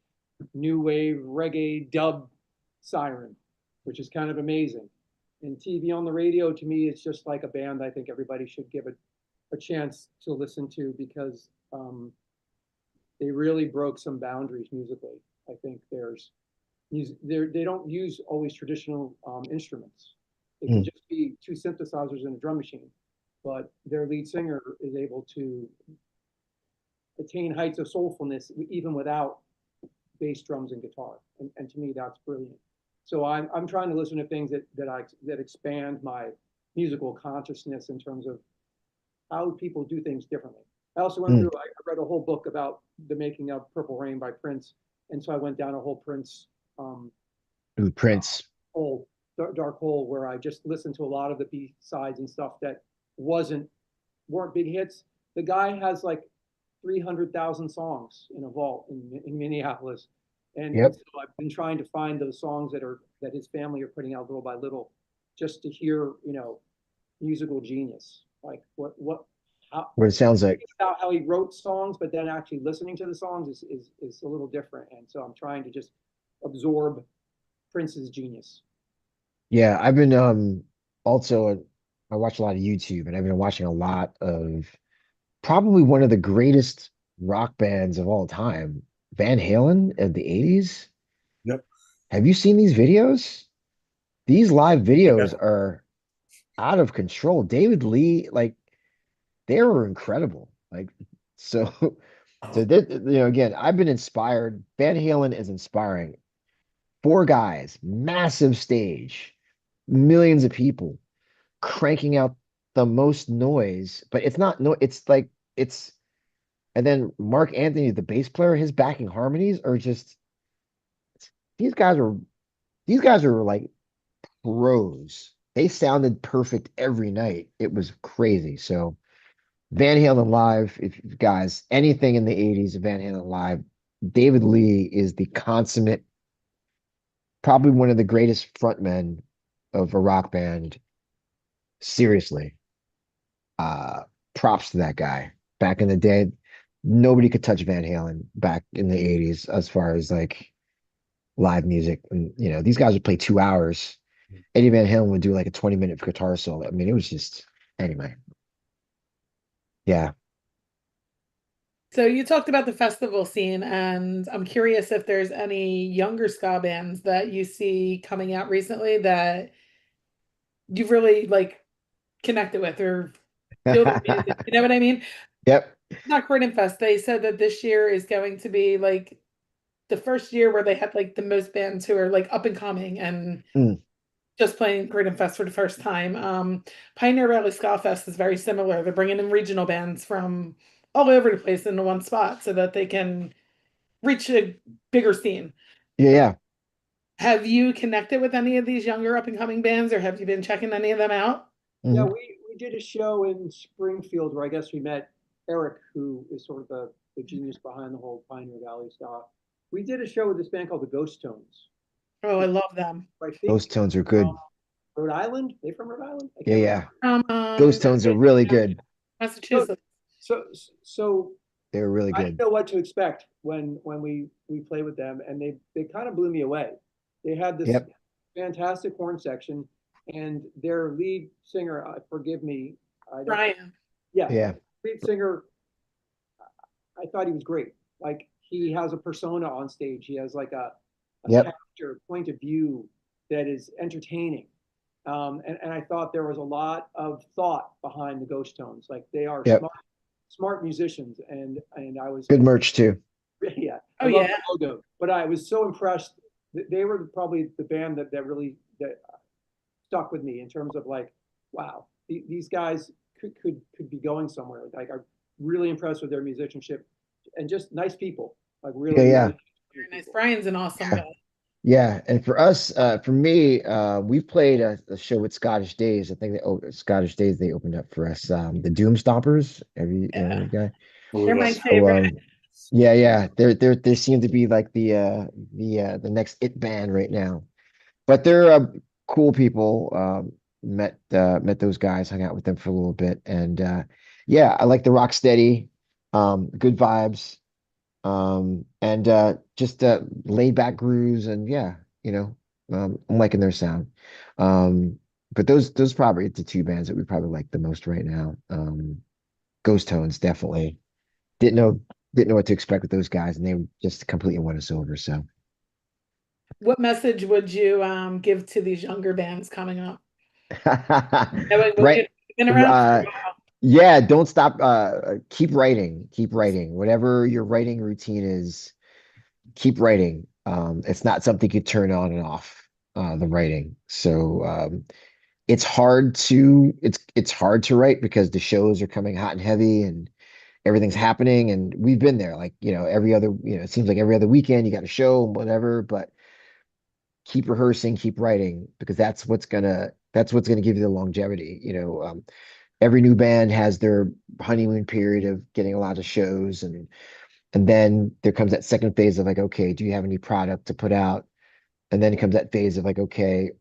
new wave reggae dub siren, which is kind of amazing. And TV on the radio, to me, it's just like a band I think everybody should give a chance to listen to because they really broke some boundaries musically. I think there's they don't use always traditional instruments. It could Mm. just be 2 synthesizers and a drum machine, but their lead singer is able to attain heights of soulfulness even without bass, drums, and guitar. And to me, that's brilliant. So I'm trying to listen to things that expand my musical consciousness in terms of how people do things differently. I also went Mm. through. I read a whole book about the making of Purple Rain by Prince, and so I went down a whole Prince um, Ooh, Prince. hole, dark hole, where I just listened to a lot of the B sides and stuff that wasn't weren't big hits. The guy has like 300,000 songs in a vault in Minneapolis, and Yep. so I've been trying to find those songs that his family are putting out little by little, just to hear musical genius. Like what how What it sounds like. about how he wrote songs, but then actually listening to the songs is a little different. And so I'm trying to just absorb Prince's genius. Yeah, I've been also I watch a lot of YouTube and I've been watching a lot of probably one of the greatest rock bands of all time, Van Halen of the 80s. Yep. Have you seen these videos? these live videos Yeah. are out of control. David Lee, like they were incredible. Like so so that again, I've been inspired. Van Halen is inspiring. Four guys, massive stage, millions of people cranking out the most noise, but it's not no, it's like it's and then Mark Anthony, the bass player, his backing harmonies are just these guys are these guys are like pros. They sounded perfect every night. It was crazy. So Van Halen live, if guys, anything in the 80s of Van Halen live, David Lee is the consummate, probably one of the greatest frontmen of a rock band. Seriously. Uh Props to that guy. Back in the day, nobody could touch Van Halen back in the 80s as far as like live music. And these guys would play 2 hours. Eddie Van Halen would do like a 20-minute guitar solo. I mean, it was just anyway. Yeah. So you talked about the festival scene, and I'm curious if there's any younger ska bands that you see coming out recently that you've really like connected with or feel their music. You know what I mean? Yep. Not Croydon Fest. They said that this year is going to be like the first year where they had like the most bands who are like up and coming and Mm. just playing Croydon Fest for the first time. Pioneer Valley Ska Fest is very similar. They're bringing in regional bands from all over the place into one spot so that they can reach a bigger scene. Yeah, yeah. Have you connected with any of these younger up and coming bands, or have you been checking any of them out? Yeah, Mhm. we did a show in Springfield where I guess we met Eric, who is sort of the genius behind the whole Pioneer Valley stuff. We did a show with this band called the Ghost Tones. Oh, I love them. I Those think tones are good. Rhode Island. They from Rhode Island? I Yeah, can't yeah. Those Um, tones are really good. remember. Massachusetts. So so They were really I didn't good. know what to expect when we played with them, and they kind of blew me away. They had this Yep. fantastic horn section, and their lead singer, forgive me, I don't. Brian. Yeah, Yeah. lead singer. I thought he was great. Like he has a persona on stage. He has like a Yep. character point of view that is entertaining. And I thought there was a lot of thought behind the Ghost Tones. Like they are Yep. smart musicians, and I was Good merch too. yeah, I Oh, love yeah. the logo, but I was so impressed. They were probably the band that really that stuck with me in terms of like, wow, these guys could be going somewhere. Like I'm really impressed with their musicianship and just nice people. Like Yeah, really, yeah. really Very nice. people. Brian's an awesome Yeah. guy. Yeah. And for us, for me, we've played a show with Scottish Days. I think Scottish Days, they opened up for us. The Doom Stompers. Have Yeah. you guy? They're my So favorite. yeah, yeah. They seem to be like the next it band right now. But they're cool people. Met those guys, hung out with them for a little bit, and yeah, I like the rock steady, good vibes, and just laid back grooves, and yeah, I'm liking their sound. But those probably the two bands that we probably like the most right now. Ghost Tones definitely didn't know didn't know what to expect with those guys, and they just completely won us over. So. What message would you give to these younger bands coming up? You've Right. been around for a Uh, while. yeah, don't stop. Keep writing. Keep writing. Whatever your writing routine is, keep writing. It's not something you turn on and off, the writing. So it's hard to write because the shows are coming hot and heavy and everything's happening. And we've been there, like, every other, it seems like every other weekend you got a show, whatever, but keep rehearsing, keep writing, because that's what's gonna give you the longevity. Every new band has their honeymoon period of getting a lot of shows, and then there comes that second phase of like, okay, do you have any product to put out? And then it comes that phase of like, okay,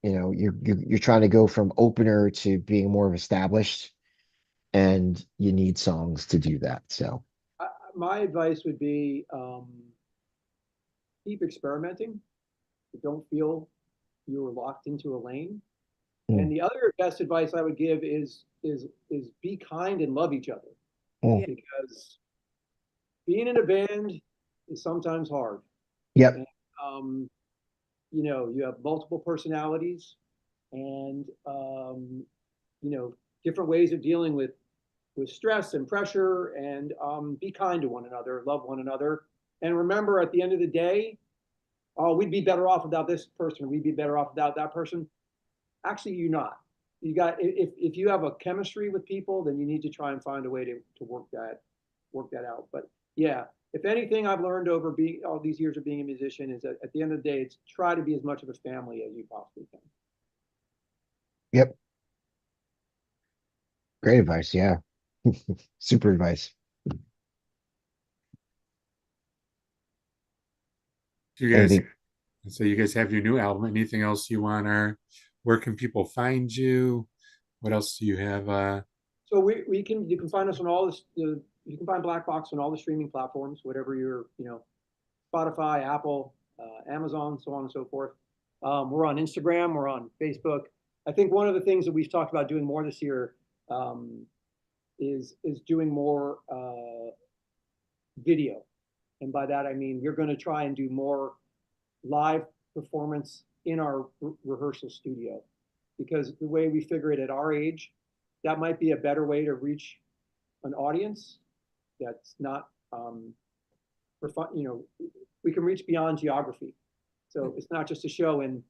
you're trying to go from opener to being more established, and you need songs to do that. So My advice would be keep experimenting. Don't feel you're locked into a lane. And mm, the other best advice I would give is be kind and love each other mm, because being in a band is sometimes hard. yep, And, um, you know, you have multiple personalities and, you know, different ways of dealing with stress and pressure, and be kind to one another, love one another. And remember, at the end of the day, oh, we'd be better off without this person, we'd be better off without that person. Actually, you're not. You got, if you have a chemistry with people, then you need to try and find a way to work that out. But yeah, if anything I've learned over being all these years of being a musician is that at the end of the day, it's try to be as much of a family as you possibly can. Yep. Great advice. Yeah. Super advice. You guys, Anything? so you guys have your new album. Anything else you want to, where can people find you? What else do you have? So we can, you can find us on all this, you can find Black Box on all the streaming platforms, whatever your, you know, Spotify, Apple, Amazon, so on and so forth. We're on Instagram, we're on Facebook. I think one of the things that we've talked about doing more this year is doing more video. And by that, I mean, we're going to try and do more live performance in our rehearsal studio, because the way we figure it at our age, that might be a better way to reach an audience that's not, for fun, you know, we can reach beyond geography. So it's not just a show in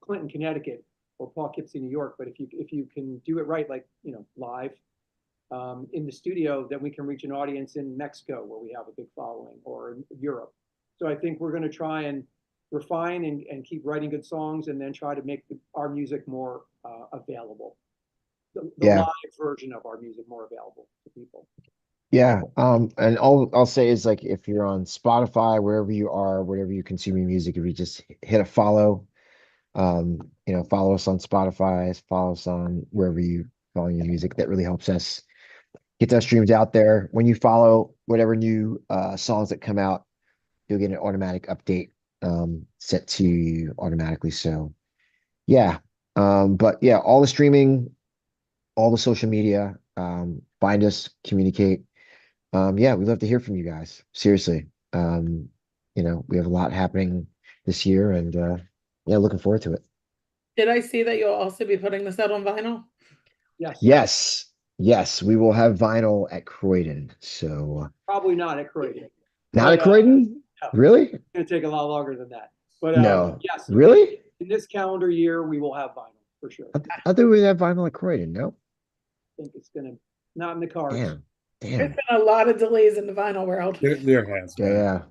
Clinton, Connecticut, or Poughkeepsie, New York, but if you can do it right, like, you know, live in the studio, then we can reach an audience in Mexico where we have a big following, or in Europe. So I think we're going to try and refine and keep writing good songs, and then try to make our music more available. The Yeah. live version of our music more available to people. Yeah. And all I'll say is, like, if you're on Spotify, wherever you are, whatever you consume your music, if you just hit a follow, you know, follow us on Spotify, follow us on wherever you follow your music. That really helps us get those streams out there. When you follow whatever new songs that come out, you'll get an automatic update set to you automatically. So yeah. But yeah, all the streaming, all the social media, find us, communicate. Yeah, we'd love to hear from you guys. Seriously. You know, we have a lot happening this year, and yeah, looking forward to it. Did I see that you'll also be putting this out on vinyl? Yes. Yes. Yes, we will have vinyl at Croydon. So Probably not at Croydon. not But, at Croydon? no. Really? It's going to take a lot longer than that. But No. yes, Really? in this calendar year, we will have vinyl for sure. I thought we'd have vinyl at Croydon. No? I think it's going to, not in the cards. Damn. There's Damn. been a lot of delays in the vinyl world. There has Yeah, been. yeah.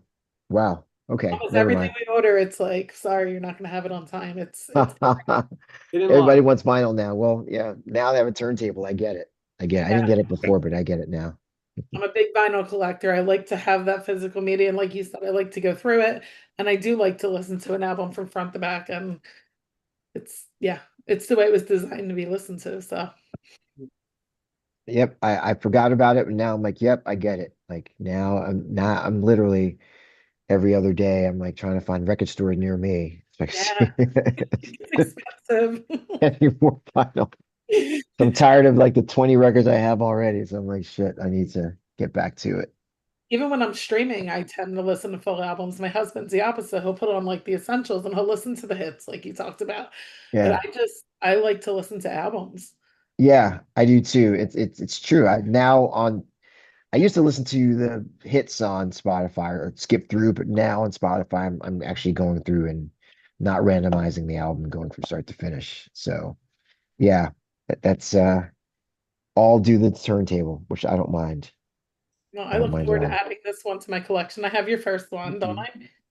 Wow. Okay. Almost Never everything mind. we order, it's like, sorry, you're not going to have it on time. It's Get in Everybody line. wants vinyl now. Well, yeah, now they have a turntable. I get it. I get it. I didn't get it before, but I get it now. I'm a big vinyl collector. I like to have that physical media, and like you said, I like to go through it, and I do like to listen to an album from front to back, and it's the way it was designed to be listened to. So Yep, I forgot about it, but now I'm like, yep, I get it. Like now I'm literally every other day I'm like trying to find record stores near me. It's like it's expensive. any more vinyl. So I'm tired of like the 20 records I have already. So I'm like, shit, I need to get back to it. Even when I'm streaming, I tend to listen to full albums. My husband's the opposite. He'll put on like the essentials and he'll listen to the hits like you talked about. But Yeah. I like to listen to albums. Yeah, I do too. It's true. I used to listen to the hits on Spotify or skip through, but now on Spotify I'm actually going through and not randomizing the album, going from start to finish. So yeah, that's all do the turntable, which I don't mind. Well, I I don't look mind at forward to all. adding this one to my collection. I have your first one, don't I?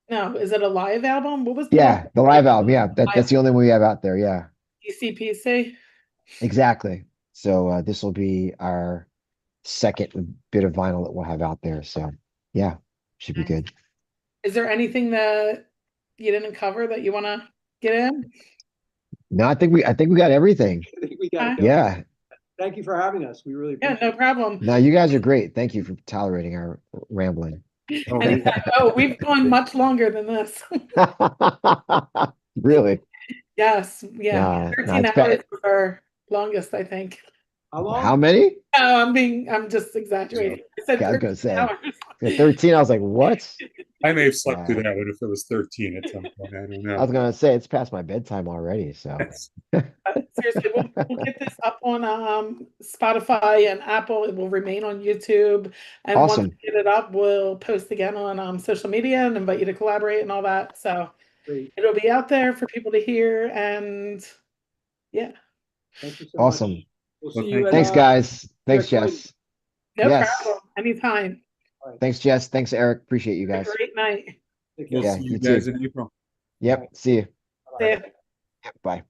No, is it a live album? What was the Yeah, the live album. Yeah, live that's the only one we have out there. Yeah, ECPC? exactly. So this will be our second bit of vinyl that we'll have out there. So yeah, should be Nice. good. Is there anything that you didn't cover that you want to get in? No, I think we got everything. I think we got Okay. it. Yeah. Thank you for having us. We really Yeah, appreciate no problem. No, you guys are great. Thank you for tolerating our rambling. Anytime. Oh, we've gone much longer than this. Really? Yes, yeah. Nah, 13 it's hours bad. was our longest, I think. How long? How many? No, I'm just exaggerating. I said Okay, I was 13 gonna say. hours. At 13, I was like, what? I may have slept through Yeah. that one if it was 13 at some point. I don't I know. was gonna say it's past my bedtime already, so Seriously, we'll get this up on Spotify and Apple. It will remain on YouTube. And once awesome. we get it up, we'll post again on social media and invite you to collaborate and all that. So Great. it'll be out there for people to hear. And yeah, Thank you so Awesome. much. We'll Well, see you at Thanks, guys. Thanks, next week. Jess. no Yes. problem. Anytime. All right. Thanks, Jess. Thanks, Eric. Appreciate you Have a guys. great night. Take care. We'll Yeah, see you you guys too. in April. Yep. See you. Bye. See ya. Yep. Bye.